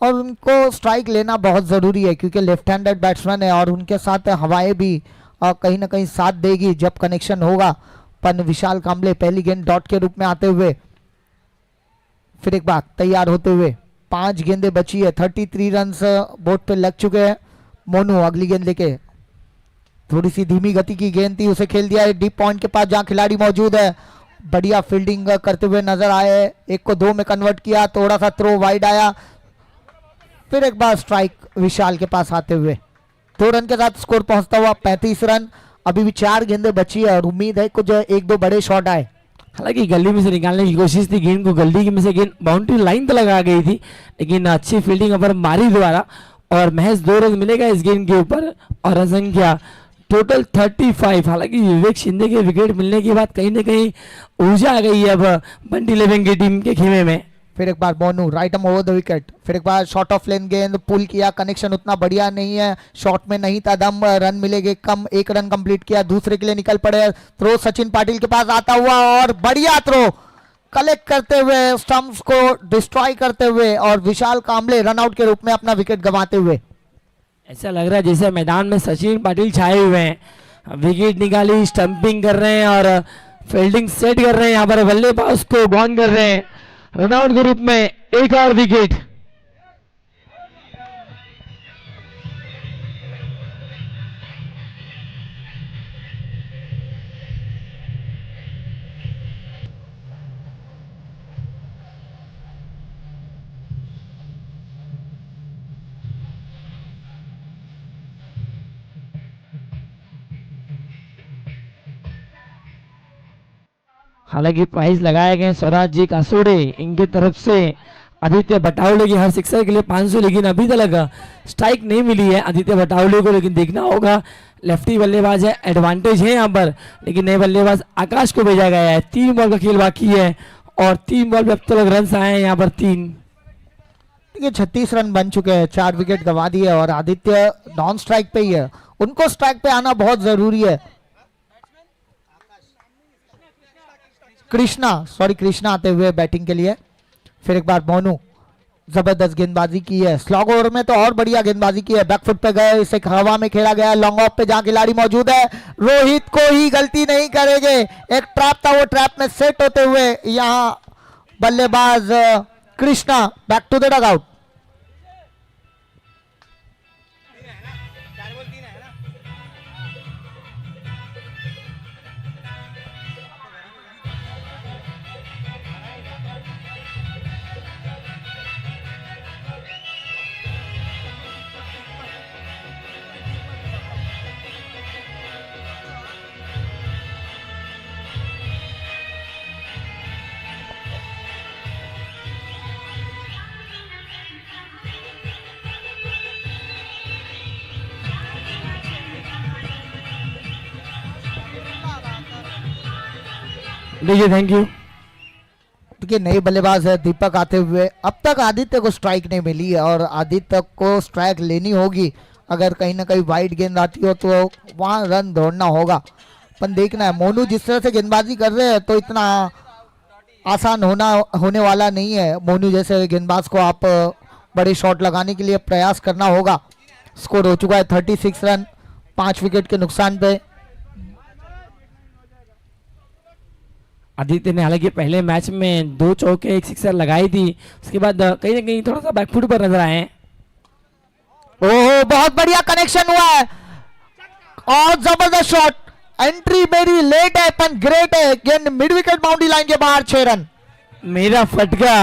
और उनको स्ट्राइक लेना बहुत ज़रूरी है क्योंकि लेफ्ट हैंडेड बैट्समैन है और उनके साथ हवाएं भी कहीं ना कहीं साथ देगी जब कनेक्शन होगा। पर विशाल कांबले पहली गेंद डॉट के रूप में आते हुए फिर एक बार तैयार होते हुए 5 गेंदें बची है, 33 रन बोर्ड पे लग चुके हैं। मोनू अगली गेंद लेके, थोड़ी सी धीमी गति की गेंद थी, उसे खेल दिया है डीप पॉइंट के पास जहां खिलाड़ी मौजूद है। बढ़िया फील्डिंग करते हुए नजर आए, 1 को 2 में कन्वर्ट किया, थोड़ा सा थ्रो वाइड आया, फिर एक बार स्ट्राइक विशाल के पास आते हुए 2 रन के साथ स्कोर पहुंचता हुआ 35 रन। अभी भी 4 गेंदें बची है और उम्मीद है कुछ 1-2 बड़े शॉट आए। हालांकि गली में से निकालने की कोशिश थी, गेंद को गली में से गेंद बाउंड्री लाइन तक लगा गई थी, लेकिन अच्छी फील्डिंग पर मारी द्वारा और महज 2 रन मिलेगा इस गेंद के ऊपर और रन संख्या टोटल 35। हालांकि विवेक शिंदे के विकेट मिलने के बाद कहीं ना कहीं ऊर्जा आ गई है अब बंटी इलेवन की टीम के खेमे में। फिर एक बार Monu right arm over the wicket, फिर एक बार शॉट ऑफ लेन गेंद पुल किया, कनेक्शन उतना बढ़िया नहीं है, शॉट में नहीं था दम, रन मिलेंगे कम, 1 रन कंप्लीट किया, दूसरे के लिए निकल पड़े। थ्रो सचिन पाटिल के पास आता हुआ और बढ़िया थ्रो कलेक्ट करते हुए स्टंप्स को डिस्ट्रॉय करते हुए और विशाल कांबले रन आउट के रूप में अपना विकेट गंवाते हुए। ऐसा लग रहा है जैसे मैदान में सचिन पाटिल छाए हुए हैं, विकेट निकाली, स्टंपिंग कर रहे हैं और फील्डिंग सेट कर रहे हैं, यहाँ पर बल्लेबाज को बॉन कर रहे हैं रनआउट के रूप में 1 और विकेट। हालांकि प्राइस लगाए गए स्वराज जी कासोड़े इनकी तरफ से आदित्य बटावले की हर सिक्सर के लिए 500, लेकिन अभी तक स्ट्राइक नहीं मिली है आदित्य बटावले को, लेकिन देखना होगा। लेफ्टी बल्लेबाज है, एडवांटेज है यहाँ पर, लेकिन नए बल्लेबाज आकाश को भेजा गया है। 3 बॉल का खेल बाकी है और 3 बॉल पे अब तक रन आए हैं यहाँ पर 3। देखिए 36 रन बन चुके हैं, 4 विकेट गंवा दिए और आदित्य नॉन स्ट्राइक पे ही है, उनको स्ट्राइक पे आना बहुत जरूरी है। कृष्णा आते हुए बैटिंग के लिए, फिर एक बार मोनू जबरदस्त गेंदबाजी की है, स्लॉग ओवर में तो और बढ़िया गेंदबाजी की है, बैकफुट पे गए, इसे हवा में खेला गया, लॉन्ग ऑफ पे जहां खिलाड़ी मौजूद है, रोहित को ही गलती नहीं करेंगे, एक ट्रैप था वो ट्रैप में सेट होते हुए यहां बल्लेबाज Krishna back to the dugout. देखिए थैंक यू। देखिए नए बल्लेबाज है दीपक आते हुए, अब तक आदित्य को स्ट्राइक नहीं मिली है और आदित्य को स्ट्राइक लेनी होगी, अगर कहीं ना कहीं वाइड गेंद आती हो तो वहां रन दौड़ना होगा। पर देखना है मोनू जिस तरह से गेंदबाजी कर रहे हैं तो इतना आसान होने वाला नहीं है। मोनू जैसे गेंदबाज को आप बड़े शॉट लगाने के लिए प्रयास करना होगा। स्कोर हो चुका है 36 रन 5 विकेट के नुकसान पे। आदित्य ने हालांकि पहले मैच में 2 चौके 1 सिक्सर लगाई थी, उसके बाद कहीं ना कहीं थोड़ा सा बैकफुट पर नजर आए हैं। ओहो बहुत बढ़िया कनेक्शन हुआ है और जबरदस्त शॉट, एंट्री मेरी लेट है पर ग्रेट है, गेंद मिड विकेट बाउंड्री लाइन के बाहर 6 रन। मेरा फटका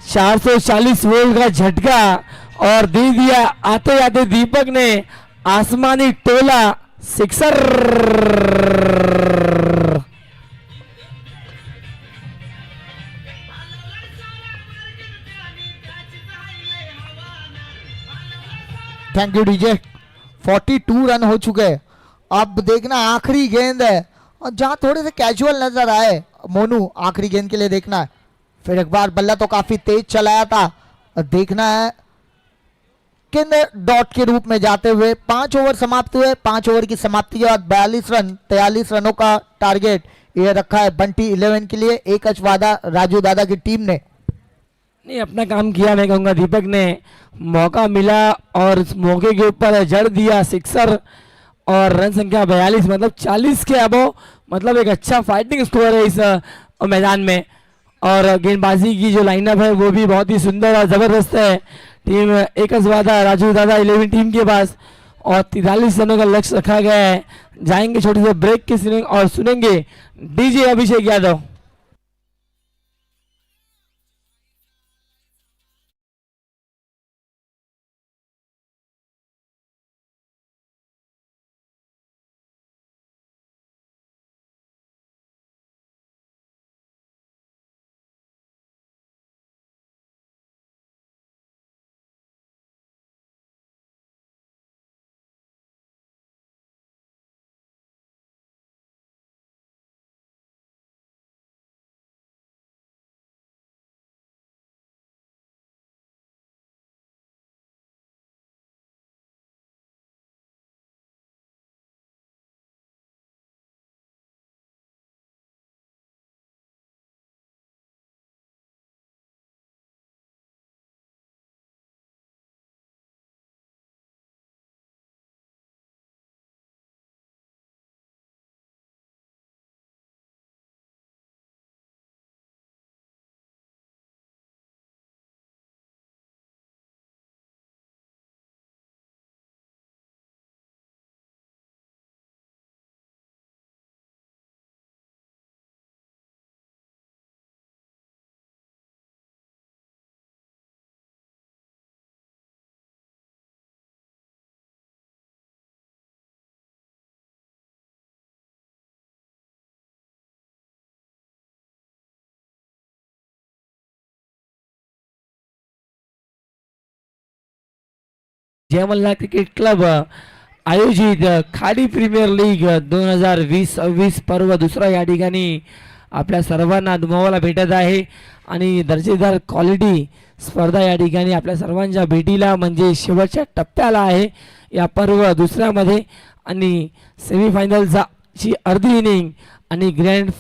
440 वोल्ट का झटका और दे दिया आते आते दीपक ने आसमानी टोला sixer. Thank you DJ. 42 run हो चुके हैं। अब देखना आखिरी गेंद है और जहां थोड़े से कैजुअल नजर आए मोनू, आखिरी गेंद के लिए देखना है। फिर एक बार बल्ला तो काफी तेज चलाया था और देखना है किन डॉट के रूप में जाते हुए 5 ओवर समाप्त हुए। 5 ओवर की समाप्ति के बाद 42 रन 43 रनों का टारगेट ये रखा है बंटी 11 के लिए। एक वादा राजू दादा की टीम ने नहीं अपना काम किया, मैं कहूँगा दीपक ने मौका मिला और उस मौके के ऊपर जड़ दिया सिक्सर और रन संख्या 42 मतलब 40 के अबो, मतलब एक अच्छा फाइटिंग स्कोर है इस मैदान में। और गेंदबाजी की जो लाइनअप है वो भी बहुत ही सुंदर और ज़बरदस्त है। टीम एक वादा राजू दादा 11 टीम के पास और 43 रनों का लक्ष्य रखा गया है। जाएंगे छोटे से ब्रेक के सुनेंगे और सुनेंगे DJ Abhishek Yadav. Jaymalla cricket club आयोजित खाडी प्रीमियर लीग 2020-26 पर्व दुसरा या ठिकाणी आपल्या सर्वांना अनुभवाला भेटत आहे आणि दर्जेदार क्वालिटी स्पर्धा या ठिकाणी आपल्या सर्वांच्या भेटीला म्हणजे शेवटच्या टप्प्याला आहे या पर्व दुसऱ्यामध्ये। आणि सेमीफायनलचा ची अर्धी इनिंग आणि ग्रँड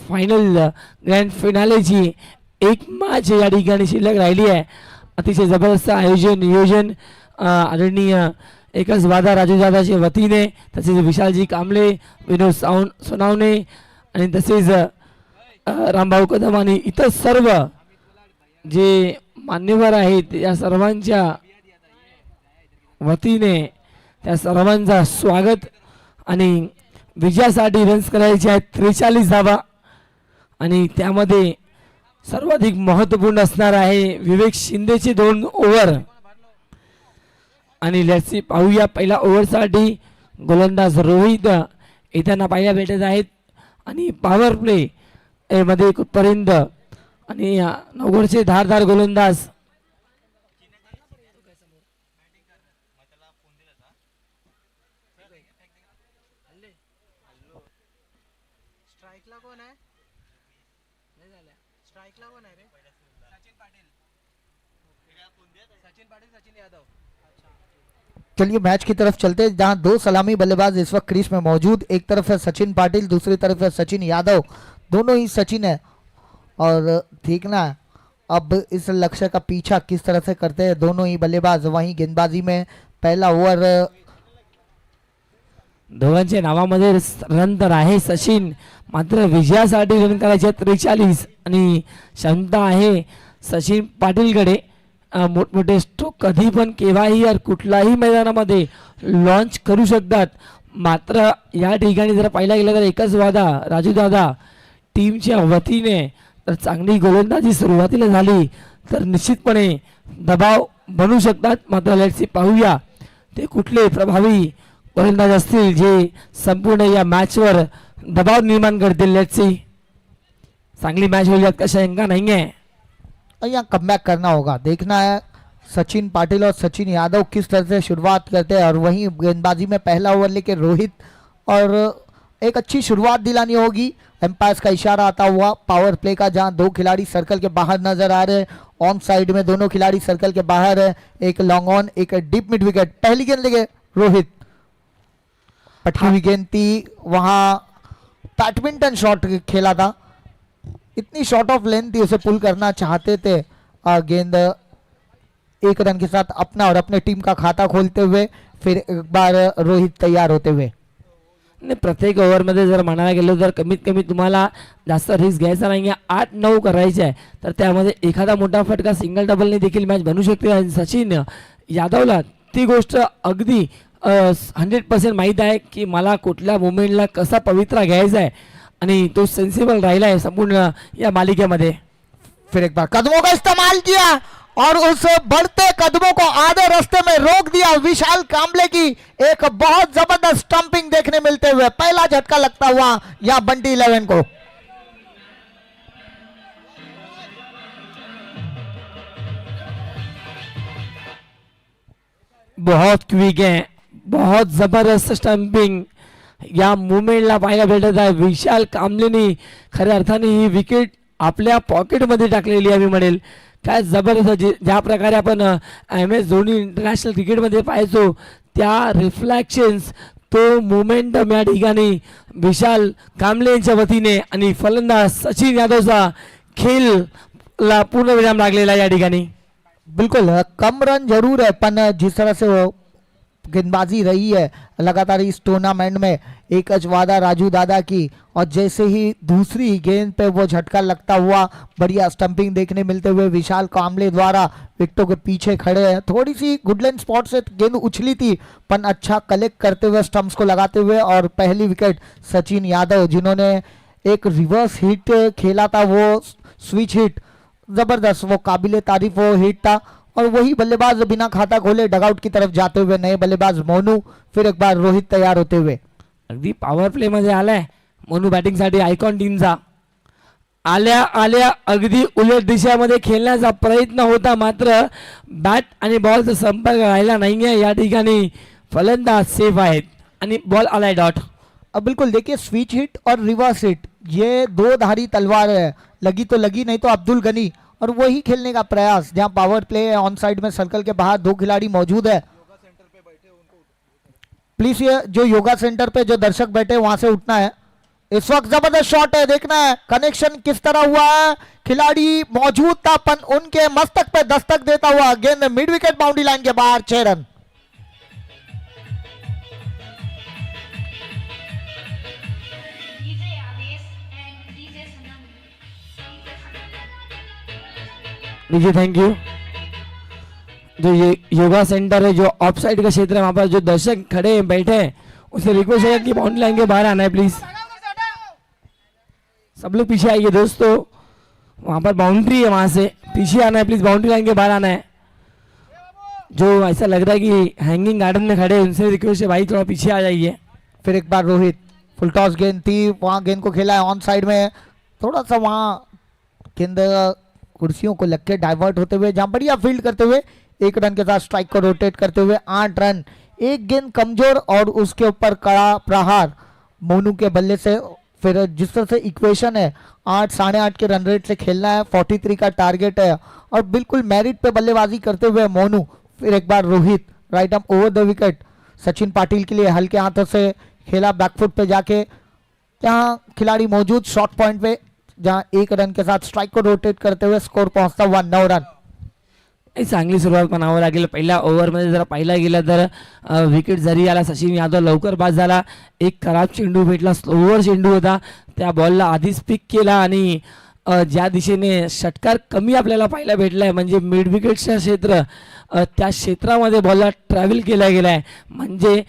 फिनालेची एक मॅच या ठिकाणी शिल्लक राहिली आहे। अतिशय जबरदस्त आयोजन नियोजन आदरणीय एकच वादा राजूदादाच्या वतीने, तसेच विशालजी कांबळे, विनोद सोनावणे आणि तसेच रामभाऊ कदम आणि इतर सर्व जे मान्यवर आहेत या सर्वांच्या वतीने त्या सर्वांचा स्वागत। आणि विजयासाठी रन्स करायचे आहेत 43 धावा आणि त्यामध्ये सर्वाधिक महत्त्वपूर्ण असणार आहे विवेक शिंदेचे 2 ओव्हर। आणि लेट्स सी पाहूया पहिल्या ओव्हरसाठी गोलंदाज रोहित येताना पाहायला भेटत आहेत आणि पॉवर प्ले मध्ये कुठपर्यंत आणि नवगडचे धारदार गोलंदाज चलिए मैच की तरफ चलते हैं जहां 2 सलामी बल्लेबाज इस वक्त क्रीज में मौजूद। एक तरफ है सचिन पाटिल, दूसरी तरफ है सचिन यादव। दोनों ही सचिन है और देखना है अब इस लक्ष्य का पीछा किस तरह से करते हैं दोनों ही बल्लेबाज। वहीं गेंदबाजी में पहला ओव्हर दोघांच्या नावामध्ये रन तर आहे सचिन, मात्र विजयासाठी रन करायचे 43 आणि क्षमता आहे सचिन पाटीलकडे। मोठमोठे स्ट्रोक कधी पण केव्हाही और कुठल्याही मैदानामध्ये लॉन्च करू शकतात। मात्र या ठिकाणी जर पाहिला गेलं तर एकच वादा राजू दादा टीमच्या वतीने तर चांगली गोलंदाजी सुरुवातीला झाली तर निश्चितपणे दबाव बनू शकतात। मात्र लेट्स सी पाहूया ते कुठले प्रभावी गोलंदाज असतील जे संपूर्ण या मॅचवर दबाव निर्माण करतील। लेट्स सी चांगली मॅच होईल यात कशा शंका नाही आहे। यहाँ कमबैक करना होगा। देखना है सचिन पाटिल और सचिन यादव किस तरह से शुरुआत करते हैं, और वहीं गेंदबाजी में पहला ओवर लेके रोहित, और एक अच्छी शुरुआत दिलानी होगी। एम्पायर्स का इशारा आता हुआ पावर प्ले का, जहां दो खिलाड़ी सर्कल के बाहर नजर आ रहे हैं। ऑन साइड में दोनों खिलाड़ी सर्कल के बाहर है, एक लॉन्ग ऑन एक डीप मिड विकेट। पहली गेंद लेके रोहित, पटकी हुई गेंद थी, वहां बैडमिंटन शॉट खेला था, इतनी शॉर्ट ऑफ लेंथ थी, उसे पुल करना चाहते थे। गेंद एक रन के साथ अपना और अपने टीम का खाता खोलते हुए फिर एक बार रोहित तैयार होते हुए। नाही, प्रत्येक ओव्हरमध्ये जर म्हणायला गेलो तर कमीत कमी तुम्हाला जास्त रिस्क घ्यायचा नाही आहे, 8-9 करायचे आहे, तर त्यामध्ये एखादा मोठा फटका सिंगल डबलने देखील मॅच बनू शकते. आणि सचिन यादवला ती गोष्ट अगदी 100% माहीत आहे की मला कुठल्या मुवमेंटला कसा पवित्रा घ्यायचा आहे, आणि तो सेन्सिबल राहिला आहे संपूर्ण या मालिकेमध्ये. फिर एक बार कदमों का इस्तेमाल किया और उस बढ़ते कदमों को आधे रास्ते में रोक दिया। विशाल कांबले की एक बहुत जबरदस्त स्टंपिंग देखने मिलते हुए पहला झटका लगता हुआ या बंटी 11 को। बहुत क्विक आहे, बहुत जबरदस्त स्टंपिंग या मुवमेंटला पाहायला भेटत आहे. विशाल कांबलेनी खऱ्या अर्थाने ही विकेट आपल्या पॉकेटमध्ये टाकलेली आहे मी म्हणेल. काय जबरदस्त ज्या प्रकारे आपण MS धोनी इंटरनॅशनल क्रिकेटमध्ये पाहायचो त्या रिफ्लॅक्शन्स, तो मोमेंटम या ठिकाणी विशाल कांबले यांच्या वतीने आणि फलंदाज सचिन यादवचा खेळला पूर्णविराम लागलेला आहे या ठिकाणी. बिल्कुल कम रन जरूर है, पर जिस तरह से वो गेंदबाजी रही है लगातार इस टूर्नामेंट में, एक वादा राजू दादा की, और जैसे ही दूसरी गेंद पे वो झटका लगता हुआ बढ़िया स्टंपिंग देखने मिलते हुए विशाल कांबले द्वारा विकेटों के पीछे खड़े हैं। थोड़ी सी गुडलैंड स्पॉट से गेंद उछली थी, पर अच्छा कलेक्ट करते हुए स्टंप्स को लगाते हुए, और पहली विकेट सचिन यादव जिन्होंने एक रिवर्स हिट खेला था, वो स्विच हिट जबरदस्त, वो काबिले तारीफ वो हिट था। और वही बल्लेबाज बिना खाता खोले डगआउट की तरफ जाते हुए नए बल्लेबाज मोनू, फिर एक बार रोहित तैयार होते हुए. अगदी पॉवर प्ले मध्ये आलाय मोनू बॅटिंगसाठी आयकॉन टीमचा. आल्या आल्या अगदी उलट दिशेमध्ये खेळण्याचा प्रयत्न होता, मात्र बॅट आणि बॉलचा संपर्क राहिला नाहीये. या ठिकाणी फलंदाज सेफ आहेत आणि बॉल आलाय डॉट. अब बिल्कुल देखिए स्विच हिट और रिवर्स हिट ये दो धारी तलवार है, लगी तो लगी, नहीं तो अब्दुल गनी, और वही खेलने का प्रयास जहां पावर प्ले है, ऑन साइड में सर्कल के बाहर दो खिलाड़ी मौजूद है. प्लीज ये जो योगा सेंटर पे जो दर्शक बैठे वहां से उठना है. इस वक्त जबरदस्त शॉट है, देखना है कनेक्शन किस तरह हुआ है. खिलाड़ी मौजूद था पर उनके मस्तक पे दस्तक देता हुआ गेंद मिड विकेट बाउंड्री लाइन के बाहर, 6 रन. लीजिए, थैंक यू. जो ये योगा सेंटर है, जो ऑफ साइड का क्षेत्र है, वहाँ पर जो दर्शक खड़े हैं बैठे हैं, उसे रिक्वेस्ट है कि बाउंड्री लाइन के बाहर आना है प्लीज. सब लोग पीछे आइए दोस्तों, वहाँ पर बाउंड्री है, वहाँ से पीछे आना है प्लीज, बाउंड्री लाइन के बाहर आना है. जो ऐसा लग रहा है कि हैंगिंग गार्डन में खड़े हैं, उनसे रिक्वेस्ट है भाई थोड़ा पीछे आ जाइए. फिर एक बार रोहित, फुल टॉस गेंद थी, वहां गेंद को खेला है ऑन साइड में, थोड़ा सा वहां गेंद कुर्सियों को लग के डाइवर्ट होते हुए, जहां बढ़िया फील्ड करते हुए 1 रन के साथ स्ट्राइक को रोटेट करते हुए 8 रन. एक गेंद कमजोर और उसके ऊपर कड़ा प्रहार मोनू के बल्ले से. फिर जिस तरह से इक्वेशन है 8 साढ़े 8 के रन रेट से खेलना है, 43 का टारगेट है, और बिल्कुल मेरिट पे बल्लेबाजी करते हुए मोनू. फिर एक बार Rohit, right arm over the wicket, Sachin Patil के लिए हल्के हाथों से खेला बैकफुट पे जाके, जहां खिलाड़ी मौजूद शॉर्ट पॉइंट पे, जहां 1 रन के साथ स्ट्राइक को रोटेट करते हुए स्कोर पहुंचता हुआ 9 रन. चांगली सुरुवात म्हणावं लागेल. पहिल्या ओव्हरमध्ये जर पाहिला गेला तर विकेट जरी आला, सचिन यादव लवकर बाद झाला. एक खराब चेंडू भेटला, स्लोवर चेंडू होता, त्या बॉलला आधीच पिक केला, आणि ज्या दिशेने षटकार कमी आपल्याला पाहायला भेटलाय म्हणजे मिड विकेटचं क्षेत्र, त्या क्षेत्रामध्ये बॉलला ट्रॅव्हल केला गेलाय. म्हणजे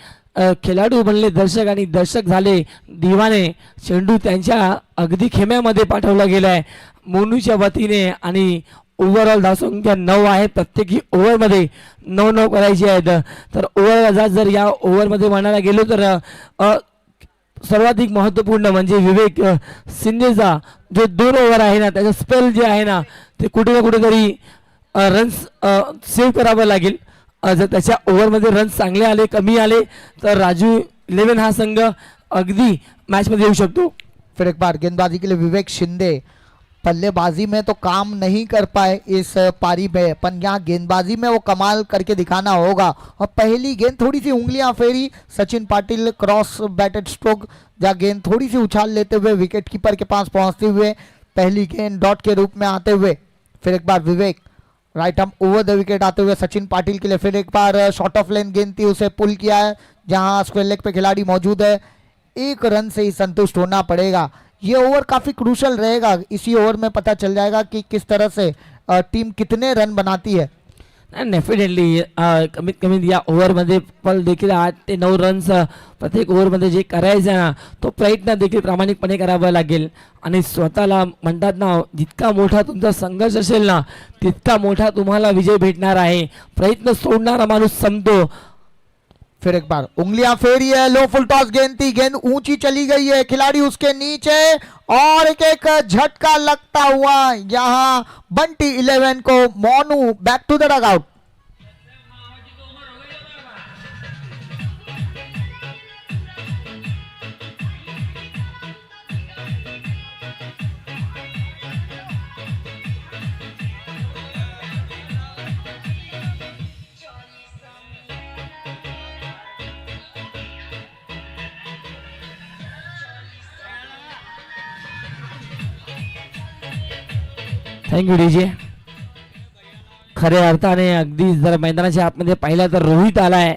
खेळाडू बनले दर्शक आणि दर्शक झाले दिवाने. चेंडू त्यांच्या अगदी खेम्यामध्ये पाठवला गेलाय मोनूच्या वतीने, आणि ओव्हरऑल धावसंख्या 9 आहे. प्रत्येकी ओव्हरमध्ये 9 करायची आहेत. तर ओव्हर जर या ओव्हरमध्ये म्हणायला गेलो तर सर्वाधिक महत्त्वपूर्ण म्हणजे विवेक शिंदेचा जो 2 ओव्हर आहे ना, त्याचा स्पेल जे आहे ना, ते कुठे ना कुठेतरी रन्स सेव्ह करावं लागेल. जर त्याच्या ओव्हरमध्ये रन्स चांगले आले कमी आले तर राजू 11 हा संघ अगदी मॅचमध्ये येऊ शकतो. फिर एक बार गेंदबाजी के लिए विवेक शिंदे. बल्लेबाजी में तो काम नहीं कर पाए इस पारी में, पर यहाँ गेंदबाजी में वो कमाल करके दिखाना होगा. और पहली गेंद थोड़ी सी उंगलियां फेरी Sachin Patil, cross batted stroke, जहाँ गेंद थोड़ी सी उछाल लेते हुए विकेट कीपर के पास पहुंचते हुए पहली गेंद डॉट के रूप में आते हुए फिर एक बार Vivek right arm over the wicket आते हुए सचिन पाटिल के लिए फिर एक बार शॉर्ट ऑफ लेन गेंद थी, उसे पुल किया है जहां स्क्वायर लेग पे खिलाड़ी मौजूद है. एक रन से ही संतुष्ट होना पड़ेगा. ये ओवर काफी क्रूशल रहेगा. इसी ओवर में पता चल जाएगा कि किस तरह से टीम कितने रन बनाती है. डेफिनेटली कमीत कमी या ओव्हरमध्ये पण देखील 8 ते 9 रन्स प्रत्येक ओव्हरमध्ये जे करायचं आहे ना तो प्रयत्न देखील प्रामाणिकपणे करावा लागेल. आणि स्वतःला म्हणतात ना जितका मोठा तुमचा संघर्ष असेल ना तितका मोठा तुम्हाला विजय भेटणार आहे. प्रयत्न सोडणारा माणूस संपतो. फिर एक बार उंगलियां फेरी है, लो फुल टॉस गेंद थी, गेंद ऊंची चली गई है, खिलाड़ी उसके नीचे और एक झटका लगता हुआ यहां बंटी 11 को Monu back to the dugout. Thank you DJ. खऱ्या अर्थाने अगदी जर मैदानाच्या आतमध्ये पाहिलं तर रोहित आलाय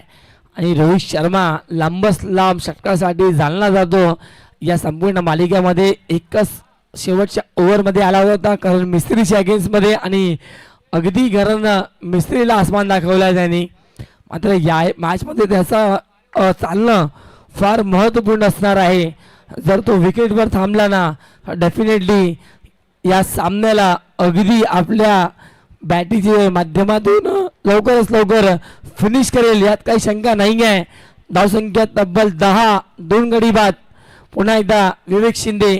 आणि रोहित शर्मा लांबच लांब षटकासाठी जाणला जातो. या संपूर्ण मालिकेमध्ये एकच शेवटच्या ओव्हरमध्ये आला होता कारण मिस्त्रीच्या अगेन्स्टमध्ये आणि अगदी घरानं मिस्त्रीला आसमान दाखवला त्यांनी. मात्र या मॅचमध्ये त्याचा चालणं फार महत्त्वपूर्ण असणार आहे. जर तो विकेटवर थांबला ना डेफिनेटली या सामन्याला अगदी आपल्या बॅटिंगच्या माध्यमातून लवकरच लवकर फिनिश करेल यात काही शंका नाही आहे. धावसंख्या तब्बल 10, 2 गडी बाद. पुन्हा एकदा विवेक शिंदे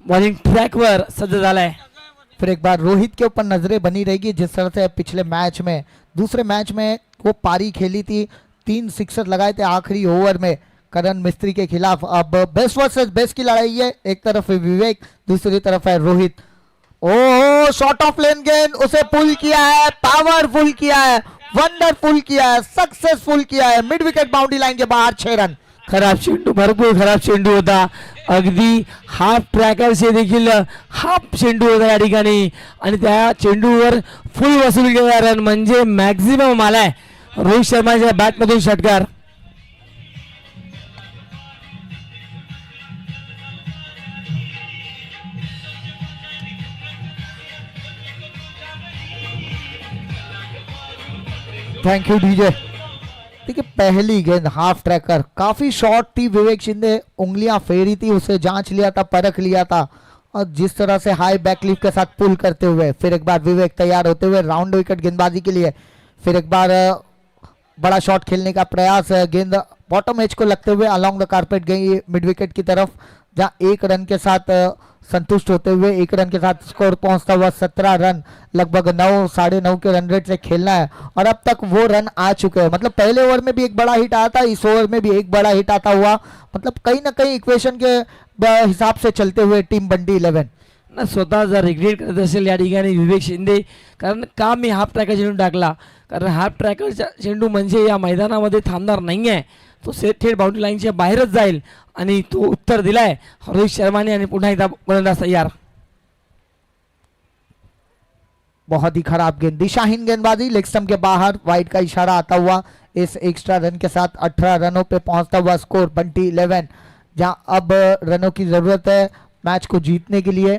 बॉलिंग ट्रॅकवर सज्ज झालाय. फिर एक बार रोहित के ऊपर नजरें बनी रहेगी जिस तरह से पिछले मैच में दूसरे मैच में वो पारी खेली थी, 3 सिक्सर लगाए थे आखिरी ओवर में करण मिस्त्री के खिलाफ. अब बेस्ट वर्सेस बेस्ट की लड़ाई है. एक तरफ है विवेक, दूसरी तरफ है रोहित. ओह शॉर्ट ऑफ लेन गेंद, उसे पुल किया है, पावरफुल किया है, वंडरफुल किया है, सक्सेसफुल किया है. मिड विकेट बाउंड्री लाइन के बाहर 6 रन. खराब चेंडू, भरपूर खराब चेंडू होता. अगदी हाफ ट्रॅकरचे देखील हाफ चेंडू होता या ठिकाणी आणि त्या चेंडूवर फुल वसूल केला रन म्हणजे मॅक्झिमम आलाय रोहित शर्माच्या बॅटमधून षटकार. Thank you DJ. देखिए पहली गेंद हाफ ट्रैकर काफी शॉर्ट थी, विवेक शिंदे उंगलियां फेरी थी, उसे जांच लिया था, परख लिया था और जिस तरह से हाई बैकलिफ के साथ पुल करते हुए फिर एक बार विवेक तैयार होते हुए राउंड विकेट गेंदबाजी के लिए. फिर एक बार बड़ा शॉट खेलने का प्रयास है. गेंद बॉटम एज को लगते हुए अलोंग द कारपेट गई मिड विकेट की तरफ जहां 1 रन के साथ संतुष्ट होते हुए 1 रन के साथ स्कोर पहुंचता हुआ 17 रन लगभग 9 साढ़े 9 के रन रेट से खेलना है और अब तक वो रन आ चुके हैं. मतलब पहले ओवर में भी एक बड़ा हिट आया था, इस ओवर में भी एक बड़ा हिट आता हुआ. मतलब कहीं ना कहीं इक्वेशन के हिसाब से चलते हुए टीम बंटी 11 ना स्वतः जर रिग्रेट करत असेल या ठिकाणी विवेक शिंदे कारण का मी हाफ ट्रॅकर चेंडू टाकला कारण हाफ ट्रॅकरचा चेंडू म्हणजे या मैदानामध्ये थांबणार नाही आहे. तो थेट बाउंड्री लाईनच्या बाहेरच जाईल आणि तो उत्तर दिलाय रोहित शर्माने आणि पुन्हा एकदा गोलंदाज तयार. बहुत ही खराब गेंद, दिशाहीन गेंदबाजी, लेग स्टंप के बाहर वाइड का इशारा आता हुआ. इस एक्स्ट्रा रन के साथ 18 रनों पे पहुंचता हुआ स्कोर बंटी 11 जहां अब रनों की जरूरत है मैच को जीतने के लिए.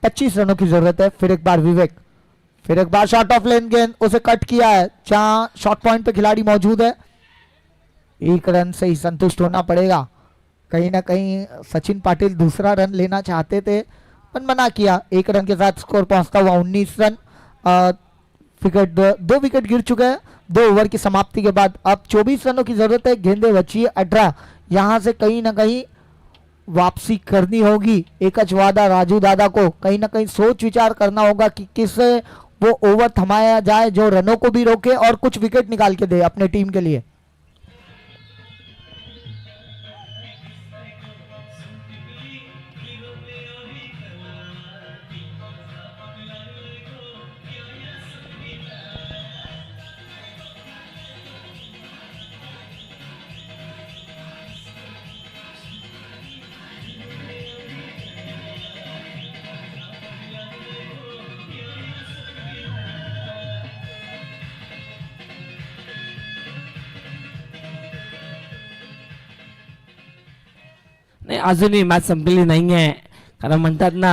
25 रनों की जरूरत है. फिर एक बार विवेक, फिर एक बार शॉर्ट ऑफ लेन गेंद, उसे कट किया है जहां शॉर्ट पॉइंट पे खिलाड़ी मौजूद है. 1 रन से ही संतुष्ट होना पड़ेगा. कहीं ना कहीं सचिन पाटिल दूसरा रन लेना चाहते थे पर मना किया. 1 रन के साथ स्कोर पहुंचता हुआ 19 रन. विकेट 2 विकेट गिर चुके हैं 2 ओवर की समाप्ति के बाद. अब 24 रनों की जरूरत है. गेंदे बची 18. यहां से कहीं ना कहीं वापसी करनी होगी। एक वादा राजू दादा को कहीं ना कहीं सोच विचार करना होगा कि किससे वो ओवर थमाया जाए जो रनों को भी रोके और कुछ विकेट निकाल के दे अपने टीम के लिए। नाही, अजूनही मॅच संपलेली नाही आहे. कारण म्हणतात ना,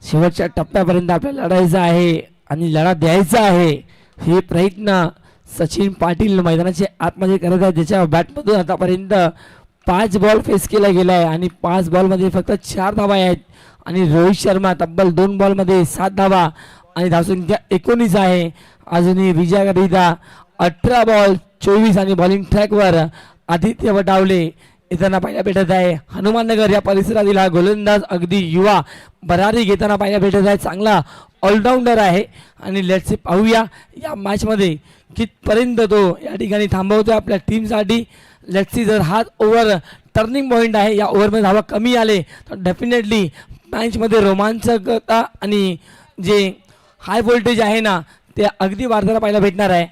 शेवटच्या टप्प्यापर्यंत आपल्याला लढायचं आहे आणि लढा द्यायचा आहे. हे प्रयत्न सचिन पाटील मैदानाच्या आतमध्ये करत आहेत. ज्याच्या बॅटमधून आतापर्यंत 5 बॉल फेस केला गेला आहे आणि 5 बॉलमध्ये फक्त 4 धावा आहेत. आणि रोहित शर्मा तब्बल 2 बॉलमध्ये 7 धावा आणि धावसंख्या 19 आहे. अजूनही विजयाकरिता 18 बॉल 24 आणि बॉलिंग ट्रॅकवर आदित्य वटावले येताना पाहायला भेटत आहे. हनुमाननगर या परिसरातील हा गोलंदाज अगदी युवा भरारी घेताना पाहायला भेटत आहे. चांगला ऑलराऊंडर आहे आणि लेट्स सी पाहूया या मॅचमध्ये कितपर्यंत तो या ठिकाणी थांबवतो आपल्या टीमसाठी. लेट्स सी, जर हा ओव्हर टर्निंग पॉईंट आहे, या ओव्हरमध्ये धावा कमी आले तर डेफिनेटली मॅचमध्ये रोमांचकता आणि जे हाय व्होल्टेज आहे ना ते अगदी वाढताना पाहायला भेटणार आहे.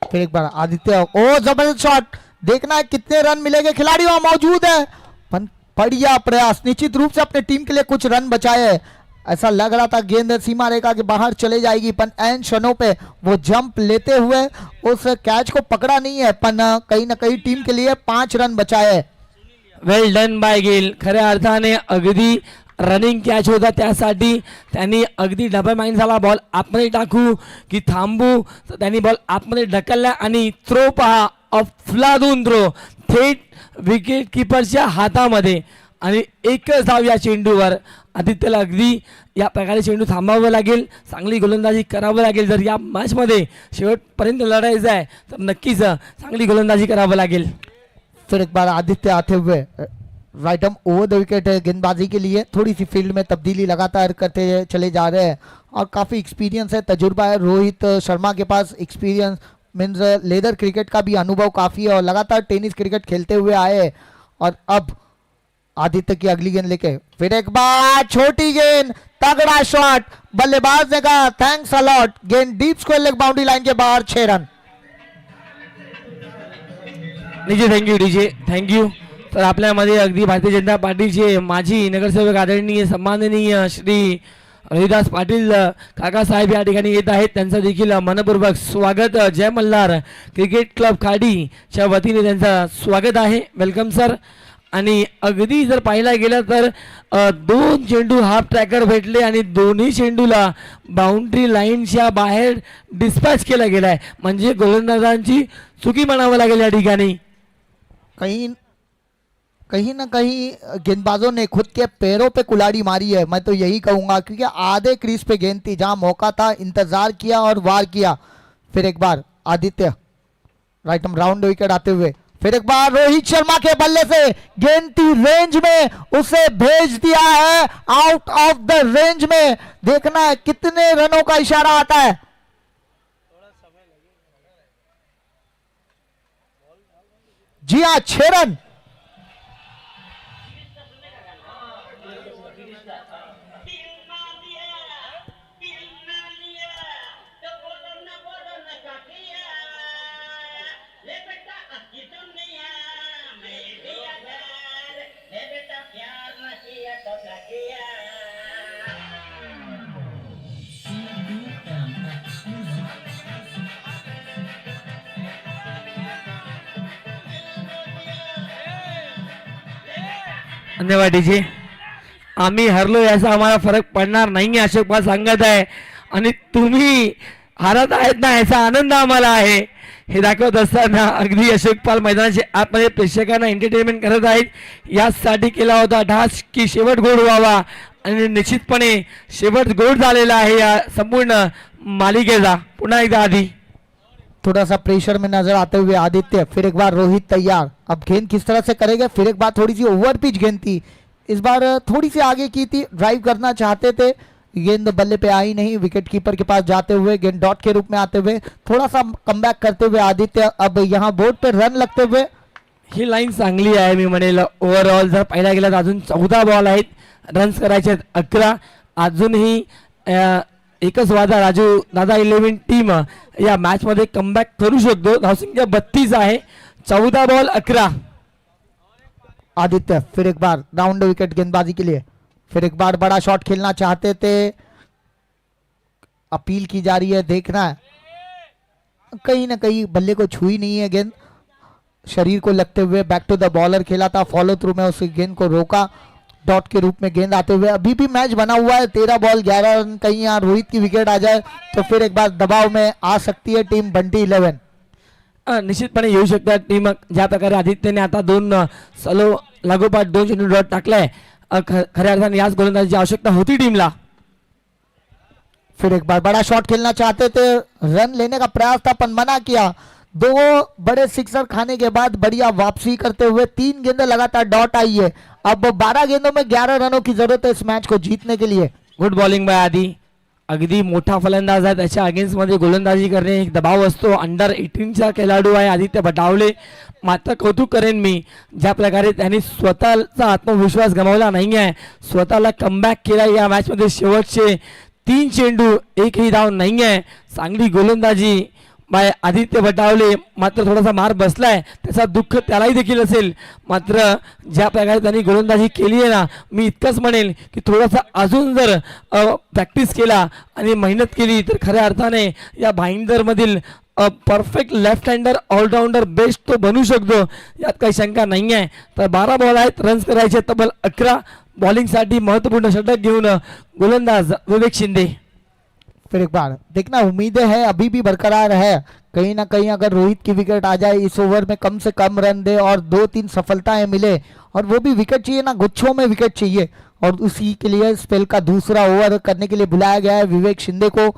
फिर एक बार आदित्य, ओ जबरदस्त शॉट, देखना है कितने रन मिलेंगे। खिलाड़ी वहां मौजूद है, पर बढ़िया प्रयास, निश्चित रूप से अपने टीम के लिए कुछ रन बचाए। ऐसा लग रहा था गेंद सीमा रेखा के बाहर चले जाएगी, पर एन क्षणों पे वो जंप लेते हुए उस कैच को पकड़ा नहीं है, पर कहीं ना कहीं टीम के लिए 5 रन बचाए। Well done by Gill. खऱ्या अर्थाने अगदी रनिंग कॅच होता, त्यासाठी त्यांनी अगदी डबल माइंड झाला. बॉल आतमध्ये टाकू की थांबू, तर त्यांनी बॉल आतमध्ये ढकलला आणि थ्रो पहा, अफलातून थ्रो थेट विकेट किपरच्या हातामध्ये आणि एकच धाव या चेंडूवर. आदित्यला अगदी या प्रकारे चेंडू थांबावं लागेल, चांगली गोलंदाजी करावं लागेल. जर या मॅचमध्ये शेवटपर्यंत लढायचं आहे तर नक्कीच चांगली गोलंदाजी करावं लागेल. फिर एक बार आदित्य आते हुए right arm over the wicket गेंदबाजी के लिए थोड़ी सी फील्ड में तब्दीली लगातार करते चले जा रहे हैं और काफ़ी एक्सपीरियंस है, तजुर्बा है रोहित शर्मा के पास. एक्सपीरियंस मीन्स लेदर क्रिकेट का भी अनुभव काफ़ी है और लगातार टेनिस क्रिकेट खेलते हुए आए हैं. और अब आदित्य की अगली गेंद लेके फिर एक बार छोटी गेंद, तगड़ा शॉट, बल्लेबाज ने कहा थैंक्स अलॉट, गेंद deep square leg boundary line के बाहर, 6 run. DJ thank you, DJ thank you. तर आपल्यामध्ये अगदी भारतीय जनता पार्टीचे माजी नगरसेवक आदरणीय सन्माननीय श्री रविदास पाटील काकासाहेब या ठिकाणी येत आहेत. त्यांचं देखील मनपूर्वक स्वागत. जय मल्हार क्रिकेट क्लब खाडीच्या वतीने त्यांचं स्वागत आहे. Welcome sir. आणि अगदी जर पाहायला गेलं तर 2 चेंडू हाफ ट्रॅकर भेटले आणि दोन्ही चेंडूला बाउंड्री लाईनच्या बाहेर डिस्पॅच केला गेला आहे. म्हणजे गोलंदाजांची चुकी म्हणावं लागेल या ठिकाणी. कहीं ना कहीं गेंदबाजों ने खुद के पैरों पे कुल्हाड़ी मारी है, मैं तो यही कहूंगा, क्योंकि आधे क्रीज पे गेंद थी, जहां मौका था इंतजार किया और वार किया. फिर एक बार Aditya right arm round wicket आते हुए फिर एक बार रोहित शर्मा के बल्ले से गेंद थी रेंज में, उसे भेज दिया है आउट ऑफ द रेंज में. देखना है कितने रनों का इशारा आता है. जी हाँ, 6 रन. धन्यवाद डीजे. आम्ही हरलो याचा आम्हाला फरक पडणार नाही अशोक पाल सांगत आहे आणि तुम्ही हारत आहेत ना याचा आनंद आम्हाला आहे. हे दाखवत असताना अगदी अशोक पाल मैदानाच्या आतमध्ये प्रेक्षकांना एंटरटेनमेंट करत आहेत. यासाठी केला होता ढास की शेवट गोड व्हावा आणि निश्चितपणे शेवट गोड झालेला आहे या संपूर्ण मालिकेचा. पुन्हा एकदा आधी थोड़ा सा प्रेशर में नजर आते हुए आदित्य, फिर एक बार रोहित तैयार। अब गेंद किस तरह से करेंगे, फिर एक बार थोड़ी सी ओवर पिच गेंद थी, इस बार थोड़ी सी आगे की थी, ड्राइव करना चाहते थे, गेंद बल्ले पे आई नहीं, विकेट कीपर के पास जाते हुए गेंद डॉट के रूप में आते हुए थोड़ा सा कमबॅक करते हुए आदित्य अब यहाँ बोर्ड पे रन लगते हुए। ही लाईन चांगली आहे, मी म्हणेल ओव्हरऑल जर पाहिला गेला तर अजून 14 बॉल आहेत, रन्स करायचे आहेत 11. अजूनही एकच वादा राजू दादा 11 टीम या मॅच मध्ये कमबॅक करू शकतो. धावसंख्या 32 आहे, 14 बॉल 11. आदित्य फिर एक बार राउंड विकेट गेंदबाजी के लिए, फिर एक बार बड़ा शॉट खेलना चाहते थे, अपील की जा रही है, देखना है कहीं ना कहीं बल्ले को छुई नहीं है गेंद, शरीर को लगते हुए बैक टू द बॉलर खेला था, फॉलो थ्रू में उस गेंद को रोका, डॉट के रूप में गेंद आते हुए अभी भी मैच बना हुआ है 13 बॉल 11 रन. कहीं यहाँ रोहित की विकेट आ जाए तो फिर एक बार दबाव में आ सकती है टीम बंटी 11. निश्चितपणे येऊ शकतात टीम. ज्या प्रकारे आदित्यने आता 2 सलो लागोपाठ 2 चेंडू डॉट टाकलाय, खऱ्या अर्थाने याच गोलंदाजीची आवश्यकता होती टीमला. फिर एक बार बड़ा शॉट खेलना चाहते थे, रन लेने का प्रयास था पर मना किया, 2 बड़े सिक्सर खाने के बाद बढ़िया वापसी करते हुए 3 गेंदें लगातार डॉट आई है. अब 12 गेंदों में 11 रनों की जरूरत है इस मैच को जीतने के लिए. गुड बॉलिंग बाय आदी, अगदी मोठा फलंदाज आहे, त्याच्या अगेन्स्ट मध्ये गोलंदाजी करणे एक दबाव असतो. अंडर 18चा खेळाडू आहे आदित्य बटावले. मात्र कौतुक करेन मी ज्या प्रकारे त्यांनी स्वतःचा आत्मविश्वास गमावला नाही आहे, स्वतःला कमबॅक केला या मॅच मध्ये. शेवटचे 3 चेंडू एकही धाव नाही आहे, चांगली गोलंदाजी बाय आदित्य बटावले. मात्र थोडासा मार बसलाय, त्याचा दुःख त्यालाही देखील असेल. मात्र ज्या प्रकारे त्यांनी गोलंदाजी केली आहे ना, मी इतकंच म्हणेल की थोडासा अजून जर प्रॅक्टिस केला आणि मेहनत केली तर खऱ्या अर्थाने या भाईंदरमधील perfect left hander allrounder best तो बनू शकतो, यात काही शंका नाही आहे. तर 12 बॉल आहेत, रन्स करायचे तब्बल 11. बॉलिंगसाठी महत्त्वपूर्ण षटक घेऊन गोलंदाज विवेक शिंदे. फिर एक बार देखना, उम्मीदें हैं अभी भी बरकरार है, कहीं ना कहीं अगर रोहित की विकेट आ जाए, इस ओवर में कम से कम रन दे और 2-3 सफलताएं मिले, और वो भी विकेट चाहिए ना, गुच्छों में विकेट चाहिए, और उसी के लिए स्पेल का दूसरा ओवर करने के लिए बुलाया गया है विवेक शिंदे को.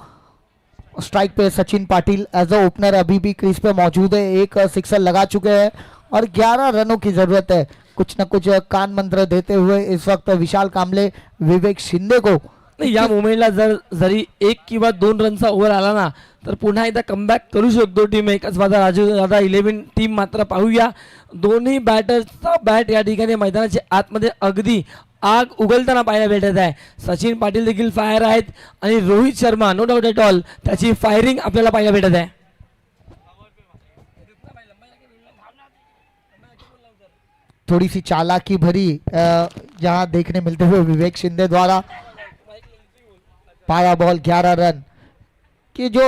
स्ट्राइक पे Sachin Patil as a opener अभी भी क्रीज पे मौजूद है, एक सिक्सर लगा चुके हैं और 11 रनों की जरूरत है. कुछ न कुछ कान मंत्र देते हुए इस वक्त विशाल कांबले विवेक शिंदे को. या मुंबईला जरी 1 किंवा 2 रनचा ओव्हर आला ना तर पुन्हा एकदा कमबॅक करू शकतो टीम. एकच वादा राजू दादा 11 टीम. मात्र पाहूया दोन्ही बॅटर्सचा बॅट या ठिकाणी मैदानाच्या आतमध्ये अगदी आग उगलताना पाहायला भेटत आहे. सचिन पाटील देखील फायर आहेत आणि Rohit Sharma no doubt at all त्याची फायरिंग आपल्याला पाहायला भेटत आहे. थोड़ी सी चालाकी भरी यहाँ देखने मिलते हुए विवेक शिंदे द्वारा. 12 बॉल 11 रन कि जो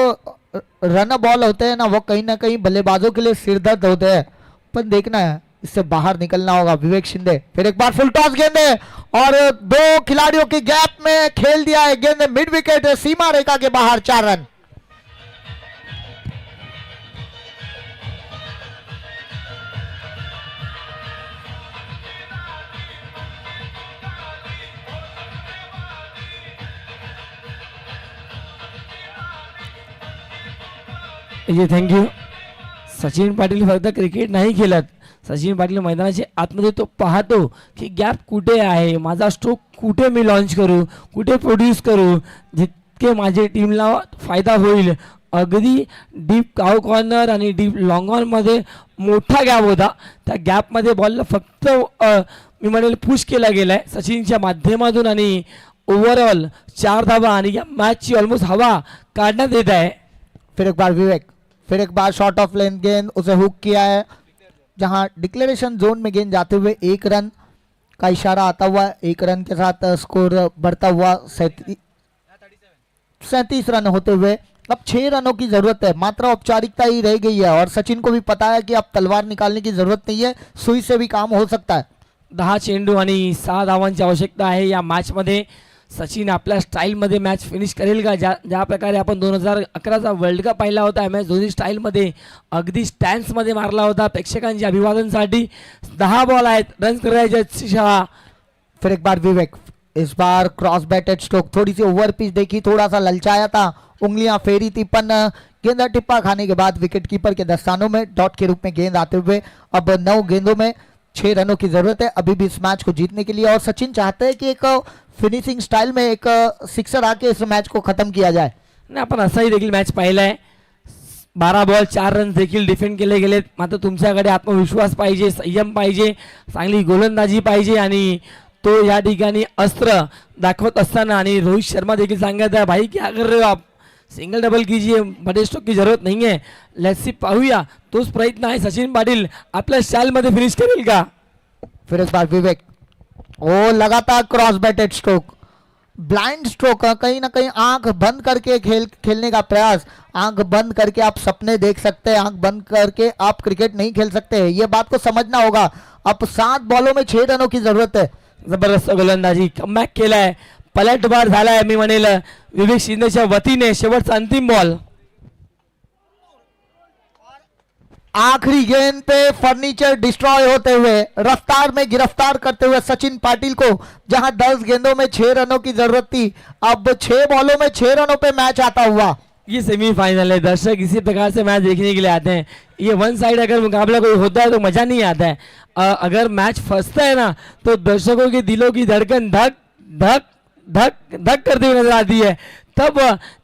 रन बॉल होते हैं ना, वो कहीं ना कहीं बल्लेबाजों के लिए सिरदर्द होते हैं, पर देखना है इससे बाहर निकलना होगा. विवेक शिंदे फिर एक बार फुल टॉस गेंद और 2 खिलाड़ियों के गैप में खेल दिया है गेंद, मिड विकेट सीमा रेखा के बाहर 4 रन. जी थँक्यू. सचिन पाटील फक्त क्रिकेट नाही खेळत, सचिन पाटील मैदानाच्या आतमध्ये तो पाहतो की गॅप कुठे आहे, माझा स्ट्रोक कुठे मी लॉन्च करू, कुठे प्रोड्यूस करू, जितके माझे टीमला फायदा होईल. अगदी डीप काव कॉर्नर आणि डीप लॉंग ऑनमध्ये मोठा गॅप होता, त्या गॅपमध्ये बॉलला फक्त मी म्हणेल पुश केला गेला आहे सचिनच्या माध्यमातून आणि ओव्हरऑल 4 धावा आणि या मॅचची ऑलमोस्ट हवा काढण्यात येत आहे. फिर एक बार विवेक, फिर एक बार शॉर्ट ऑफ लेंथ गेंद उसे हुक किया है, जहां डिक्लेरेशन जोन में गेंद जाते हुए 1 रन का इशारा आता हुआ, 1 रन के साथ स्कोर बढ़ता हुआ 37 रन होते हुए अब 6 रनों की जरूरत है. मात्र औपचारिकता ही रह गई है और सचिन को भी पता है कि अब तलवार निकालने की जरूरत नहीं है, सुई से भी काम हो सकता है. 10 चेंडू आणि 6 धावांची आवश्यकता आहे या मॅचमध्ये. सचिन आपल्या स्टाईलमध्ये मॅच फिनिश करेल का? ज्या प्रकारे आपण 2011चा वर्ल्ड कप पाहिला होता, एम एस धोनी स्टाईलमध्ये अगदी स्टँड्समध्ये मारला होता प्रेक्षकांच्या अभिवादनसाठी. 10 बॉल आहेत, रन्स करायचे 6. फिर एक बार विवेक, इस बार क्रॉस बैटेड स्ट्रोक, थोड़ी सी ओवर पिच देखी, थोड़ा सा ललचाया था, उंगलियां फेरी थी, पण गेंदा टिप्पा खाने के बाद विकेट कीपर के दस्तानों में डॉट के रूप में गेंद आते हुए अब 9 गेंदों में 6 रनों की जरूरत है अभी भी इस मैच को जीतने के लिए। और सचिन चाहते हैं कि एक फिनिशिंग स्टाइल में एक सिक्सर आके इस मैच को खत्म किया जाए। नाही, आपण असाही देखील मॅच पाहिला आहे. 12 बॉल 4 रन देखील डिफेंड केले गेलेत. मात्र तुमच्याकडे आत्मविश्वास पाहिजे, संयम पाहिजे, चांगली गोलंदाजी पाहिजे आणि तो या ठिकाणी अस्त्र दाखवत असताना आणि रोहित शर्मा देखील सांगत आहे, भाई क्या कर रहे हो आप, सिंगल डबल कीजिए, बड़े स्ट्रोक की जरूरत नहीं है. लेट्स सी, पाहूया तोच प्रयत्न आहे. सचिन पाटील आपल्या स्टाईलमध्ये फिनिश करेल का? फिर इस बार विवेक, ओ लगातार cross batted stroke, blind stroke, कहीं ना कहीं आंख बंद करके खेलने का प्रयास। आंख बंद करके आप सपने देख सकते हैं, आंख बंद करके आप क्रिकेट नहीं खेल सकते, ये बात को समझना होगा। अब 7 बॉलों में 6 रनों की जरूरत है। जबरदस्त गोलंदाजी, कमबॅक केलाय, पलटवार झालाय मी म्हणेल विवेक शिंदेच्या वतीने. शेवटचा अंतिम बॉल, आखिरी गेंद पे फर्नीचर डिस्ट्रॉय होते हुए, रफ्तार में गिरफ्तार करते हुए सचिन पाटिल को, जहां 10 गेंदों में 6 रनों की जरूरत थी, अब 6 बॉलों में 6 रनों पे मैच आता हुआ। ये सेमीफाइनल है, दर्शक इसी प्रकार से मैच देखने के लिए आते हैं. ये वन साइड अगर मुकाबला कोई होता है तो मजा नहीं आता है. अगर मैच फंसता है ना तो दर्शकों के दिलों की धड़कन धक धक धक धक करते हुए नजर आती है. तब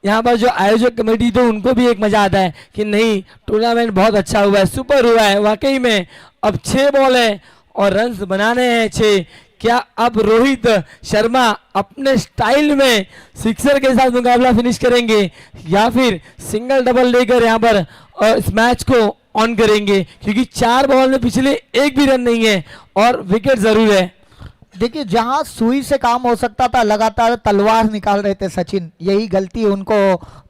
यहाँ पर जो आयोजक कमेटी तो उनको भी एक मजा आता है कि नहीं, टूर्नामेंट बहुत अच्छा हुआ है, सुपर हुआ है वाकई में. अब 6 बॉल है और रन्स बनाने हैं 6. क्या अब रोहित शर्मा अपने स्टाइल में सिक्सर के साथ मुकाबला फिनिश करेंगे या फिर सिंगल डबल लेकर यहाँ पर इस मैच को ऑन करेंगे? क्योंकि 4 बॉल में पिछले एक भी रन नहीं है और विकेट जरूर है. देखिए, जहां सुई से काम हो सकता था लगातार तलवार निकाल रहे थे सचिन, यही गलती उनको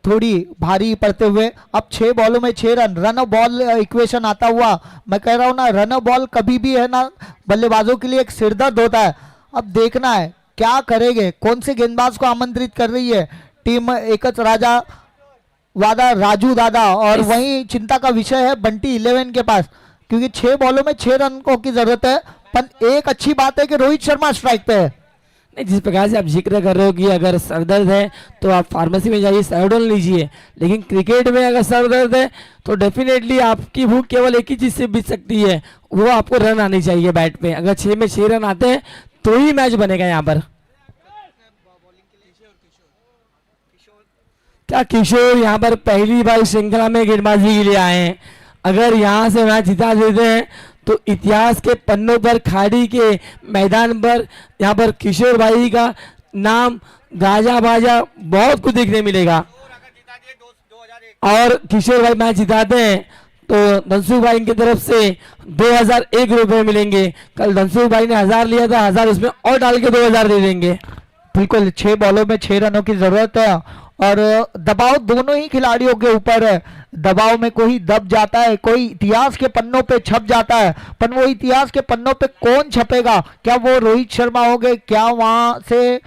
थोड़ी भारी पड़ते हुए. अब 6 बॉलों में 6 रन, रन बॉल इक्वेशन आता हुआ. मैं कह रहा हूं ना, रन बॉल कभी भी है ना बल्लेबाजों के लिए एक सिरदर्द होता है. अब देखना है क्या करेंगे, कौन से गेंदबाज को आमंत्रित कर रही है टीम एकच राजा वादा राजू दादा. और वहीं चिंता का विषय है बंटी 11 के पास, क्योंकि 6 बॉलों में 6 रन की जरूरत है. पर एक अच्छी बात है कि रोहित शर्मा स्ट्राइक पे है. नहीं, जिस प्रकार से आप जिक्र कर रहे हो कि अगर सर दर्द है तो आप फार्मेसी में जाइए, सैरोडोल लीजिए. लेकिन क्रिकेट में अगर सर दर्द है तो डेफिनेटली आपकी भूख केवल एक ही चीज से बीत सकती है, वो आपको रन आनी चाहिए बैट पे. अगर 6 में 6 रन आते हैं तो ही मैच बनेगा. यहाँ पर क्या किशोर यहाँ पर पहली बार श्रृंखला में गेंदबाजी के लिए आए हैं? अगर यहाँ से मैच जिता देते हैं तो इतिहास के पन्नों पर, खाड़ी के मैदान पर यहाँ पर किशोर भाई का नाम गाजा बाजा बहुत कुछ देखने मिलेगा. और किशोर भाई मैच जिताते हैं तो धनसुख भाई की तरफ से 2001 रुपए मिलेंगे. कल धनसुख भाई ने 1000 लिया था, 1000 उसमें और डाल के 2000 दे देंगे. बिल्कुल, 6 बॉलों में 6 रनों की जरूरत है और दबाव दोनों ही खिलाड़ियों के ऊपर है. दबाव में कोई दब जाता है, कोई इतिहास के पन्नों पे छप जाता है, पर वो इतिहास के पन्नों पे कौन छपेगा? क्या वो रोहित शर्मा हो गए? क्या वहां से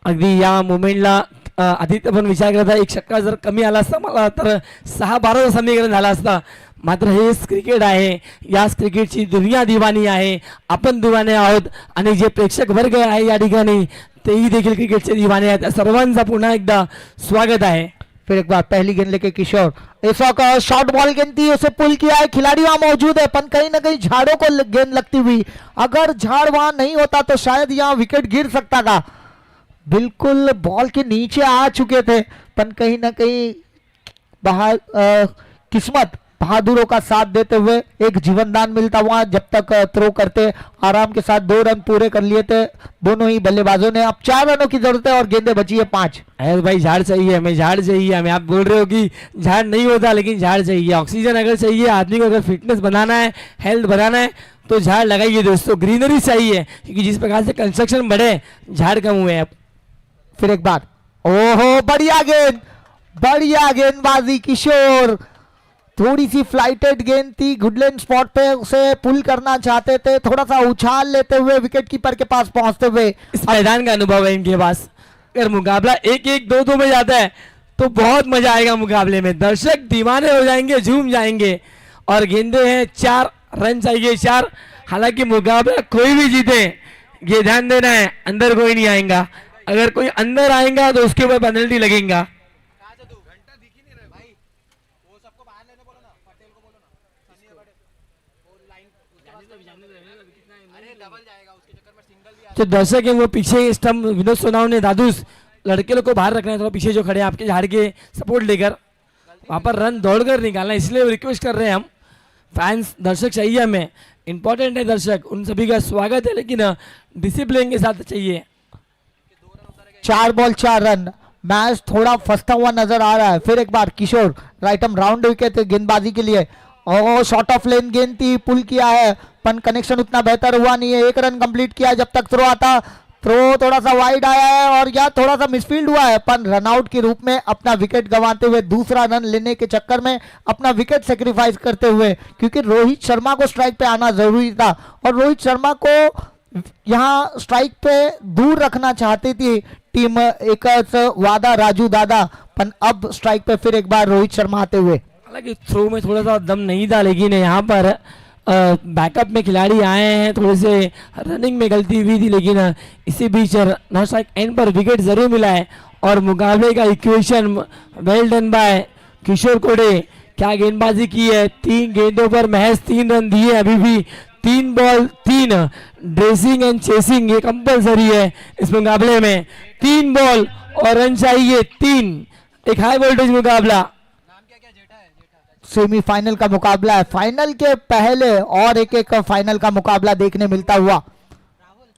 अगदी या मुमेंटला आदित्य पण विचार करता, एक षटका जर कमी आला असता मला तर 6-12 समीकरण झाला असता. मात्र हेच क्रिकेट आहे, याच क्रिकेटची दुनिया दिवानी आहे, आपण दिवाने आहोत आणि जे प्रेक्षक वर्ग आहे या ठिकाणी तेही देखील क्रिकेटचे दिवाने आहेत. सर्वांचा पुन्हा एकदा स्वागत आहे. फिर एक बार पहली गेंद लेके किशोर, ऐसा का शॉर्ट बॉल गेंद थी, उसे पुल किया है, खिलाड़ी वहां मौजूद है, पर कहीं ना कहीं झाड़ों को गेंद लगती हुई. अगर झाड़ वहां नहीं होता तो शायद यहाँ विकेट गिर सकता था. बिल्कुल बॉल के नीचे आ चुके थे, पर कहीं ना कहीं किस्मत बहादुरों का साथ देते हुए एक जीवनदान मिलता वहां. जब तक थ्रो करते आराम के साथ 2 रन पूरे कर लिए थे दोनों ही बल्लेबाजों ने. अब 4 रनों की जरूरत है और गेंदें बची है 5. अरे भाई झाड़ चाहिए हमें, झाड़ चाहिए हमें. आप बोल रहे हो कि झाड़ नहीं होता, लेकिन झाड़ चाहिए. ऑक्सीजन अगर चाहिए आदमी को, अगर फिटनेस बनाना है, हेल्थ बनाना है तो झाड़ लगाइए दोस्तों. ग्रीनरी चाहिए, क्योंकि जिस प्रकार से कंस्ट्रक्शन बढ़े झाड़ कम हुए. अब फिर एक बार, ओहो बढ़िया गेंद, बढ़िया गेंदबाजी किशोर. थोड़ी सी फ्लाइटेड गेंद थी, गुडलैंड स्पॉट पे उसे पुल करना चाहते थे, थोड़ा सा उछाल लेते हुए विकेट कीपर के पास पहुंचते हुए. इस मैदान का अनुभव है इनके पास. अगर मुकाबला 1-1, 2-2 में जाता है तो बहुत मजा आएगा मुकाबले में. दर्शक दीवाने हो जाएंगे, झूम जाएंगे. और गेंदे हैं 4 रन चाहिए 4. हालांकि मुकाबला कोई भी जीते, ये ध्यान देना है, अंदर कोई नहीं आएगा. अगर कोई अंदर आएगा तो उसके ऊपर पेनल्टी लगेगा. जो दर्शक है वो पीछे स्टम्प विनोद सोनावने दादूस लड़के लोग को बाहर रखना है, थोड़ा पीछे जो खड़े हैं आपके झाड़ के सपोर्ट लेकर वहां पर रन दौड़कर निकालना है, इसलिए रिक्वेस्ट कर रहे हैं हम फैंस दर्शक चाहिए हमें, इंपॉर्टेंट है दर्शक, उन सभी का स्वागत है लेकिन डिसिप्लिन के साथ चाहिए। 4 बॉल 4 रन, मैच थोड़ा फंसता हुआ नजर आ रहा है। फिर एक बार किशोर राइट आर्म राउंड विकेट गेंदबाजी के लिए, और शॉर्ट ऑफ लेन गेंद थी, पुल किया है, पन कनेक्शन उतना बेहतर हुआ नहीं है। 1 रन कंप्लीट किया जब तक थ्रो आता, थ्रो थोड़ा सा वाइड आया है और या थोड़ा सा मिसफील्ड हुआ है, पर रनआउट के रूप में अपना विकेट गंवाते हुए दूसरा रन लेने के चक्कर में अपना विकेट सेक्रीफाइस करते हुए, क्योंकि रोहित शर्मा को स्ट्राइक पे आना जरूरी था और रोहित शर्मा को यहाँ स्ट्राइक पे दूर रखना चाहती थी टीम, एक वादा राजू दादा, पर अब स्ट्राइक पे फिर एक बार रोहित शर्मा आते हुए। हालांकि थ्रो में थोड़ा सा दम नहीं था लेकिन यहाँ पर बैकअप में खिलाड़ी आए हैं, थोड़े से रनिंग में गलती हुई थी लेकिन इसी बीच नॉट स्ट्राइक एंड पर विकेट जरूर मिला है और मुकाबले का इक्वेशन वेल डन बाय किशोर कोडे। क्या गेंदबाजी की है, 3 गेंदों पर महज 3 रन दिए, अभी भी 3 बॉल 3, ड्रेसिंग एंड चेसिंग ये कंपलसरी है इस मुकाबले में। 3 बॉल और रन चाहिए 3, एक हाई वोल्टेज मुकाबला। सेमीफाइनल का मुकाबला है, फाइनल के पहले और एक फाइनल का मुकाबला देखने मिलता हुआ।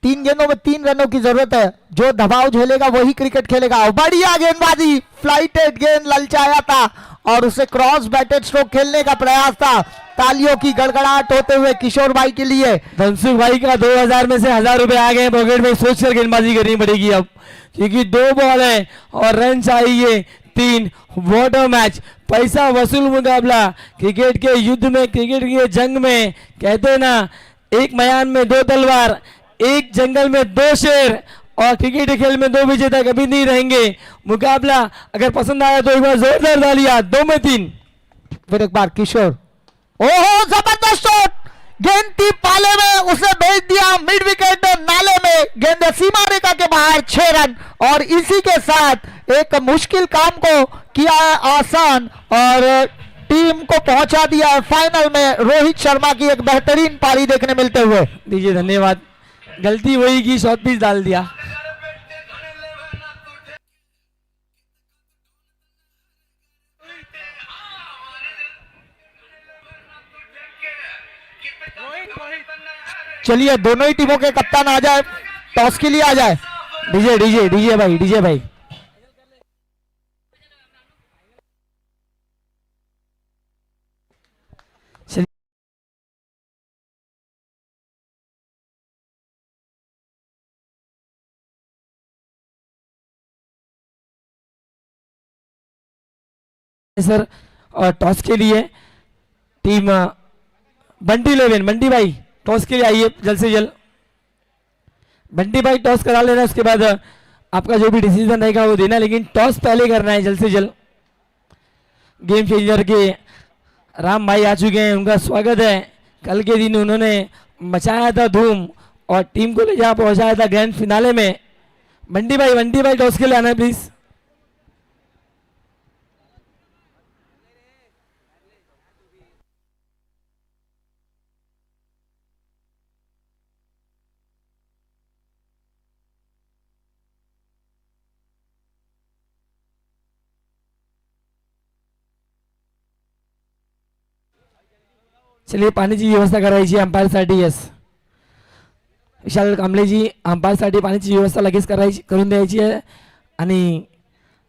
3 गेंदों में 3 रनों की जरूरत है, जो दबाव झेलेगा वही क्रिकेट खेलेगा। बढ़िया गेंदबाजी, फ्लाइटेड गेंद ललचाया था और उसे क्रॉस बैटेड स्ट्रोक खेलने का प्रयास था। तालियों की गड़गड़ाहट होते हुए किशोर भाई के लिए। धनसुख भाई का 2000 में से 1000 रुपए आ गए पॉकेट में, सोचकर गेंदबाजी करनी पड़ेगी अब, क्योंकि 2 बॉल है और रन चाहिए 3। वॉट अ मैच, पैसा वसूल मुकाबला। क्रिकेट के युद्ध में, क्रिकेट की जंग में कहते हैं ना, एक मैदान में 2 तलवार, एक जंगल में 2 शेर, और क्रिकेट के खेल में 2 विजेता कभी नहीं रहेंगे। मुकाबला अगर पसंद आया तो एक बार जोरदार तालियां, 2 में 3। फिर एक बार किशोर, ओहो जबरदस्त शॉट, गेंद थी पाले में, उसे भेज दिया मिड विकेट नाले में, गेंद सीमा रेखा के बाहर, 6 रन। और इसी के साथ एक मुश्किल काम को किया है आसान और टीम को पहुंचा दिया है फाइनल में रोहित शर्मा की एक बेहतरीन पारी देखने मिलते हुए। दीजिए धन्यवाद, गलती वही की, शॉर्ट पिच डाल दिया। चलिए दोनों ही टीमों के कप्तान आ जाए, टॉस के लिए आ जाए। डीजे डीजे डीजे भाई, डीजे भाई। सर, और टॉस के लिए टीम बंटी लेवन, बंटी भाई टॉस के लिए आइए जल्द से जल्द। बंटी भाई टॉस करा लेना, उसके बाद आपका जो भी डिसीजन रहेगा वो देना, लेकिन टॉस पहले करना है जल्द से जल्द। गेम चेंजर के राम भाई आ चुके हैं, उनका स्वागत है। कल के दिन उन्होंने मचाया था धूम और टीम को ले जा पहुंचाया था ग्रैंड फिनाले में। बंटी भाई टॉस के लिए आना है प्लीज। चलिए पाण्याची व्यवस्था करायची अंपायरसाठी। यस विशाल कांबळेजी, अंपायरसाठी पाण्याची व्यवस्था लगेच करायची, करून द्यायची आहे। आणि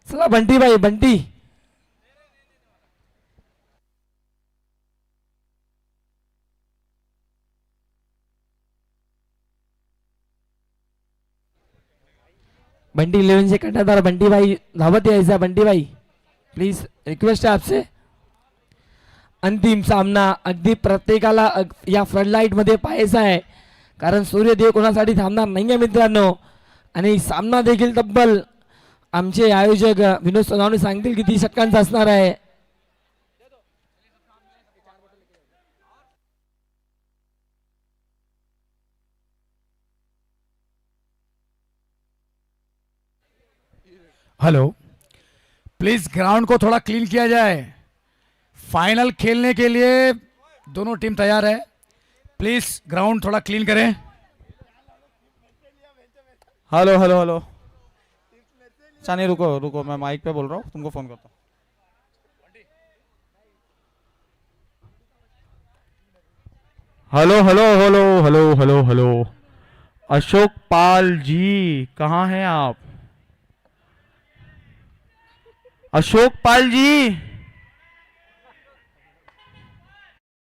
चला बंटी भाई, बंटी बंटी 11 से कटादार बंटी भाई धावत यायचा। बंटी भाई प्लीज रिक्वेस्ट आहे आपसे। अंतिम सामना अगदी प्रत्येकाला या फ्लडलाईट मध्ये पाहायचा आहे, कारण सूर्यदेव कोणासाठी थांबणार नाही आहे मित्रांनो। आणि सामना देखील तब्बल आमचे आयोजक विनोद सोनावणे सांगतील किती षटकांचा असणार आहे। हेलो, प्लीज ग्राउंड को थोड़ा क्लीन किया जाए। फाइनल खेलने के लिए दोनों टीम तैयार है, प्लीज ग्राउंड थोड़ा क्लीन करें। हेलो हेलो हेलो, चानी रुको रुको, मैं माइक पे बोल रहा हूँ, तुमको फोन करता हूँ। Hello hello hello hello hello hello, Ashok Pal ji कहाँ हैं आप? अशोक पाल जी।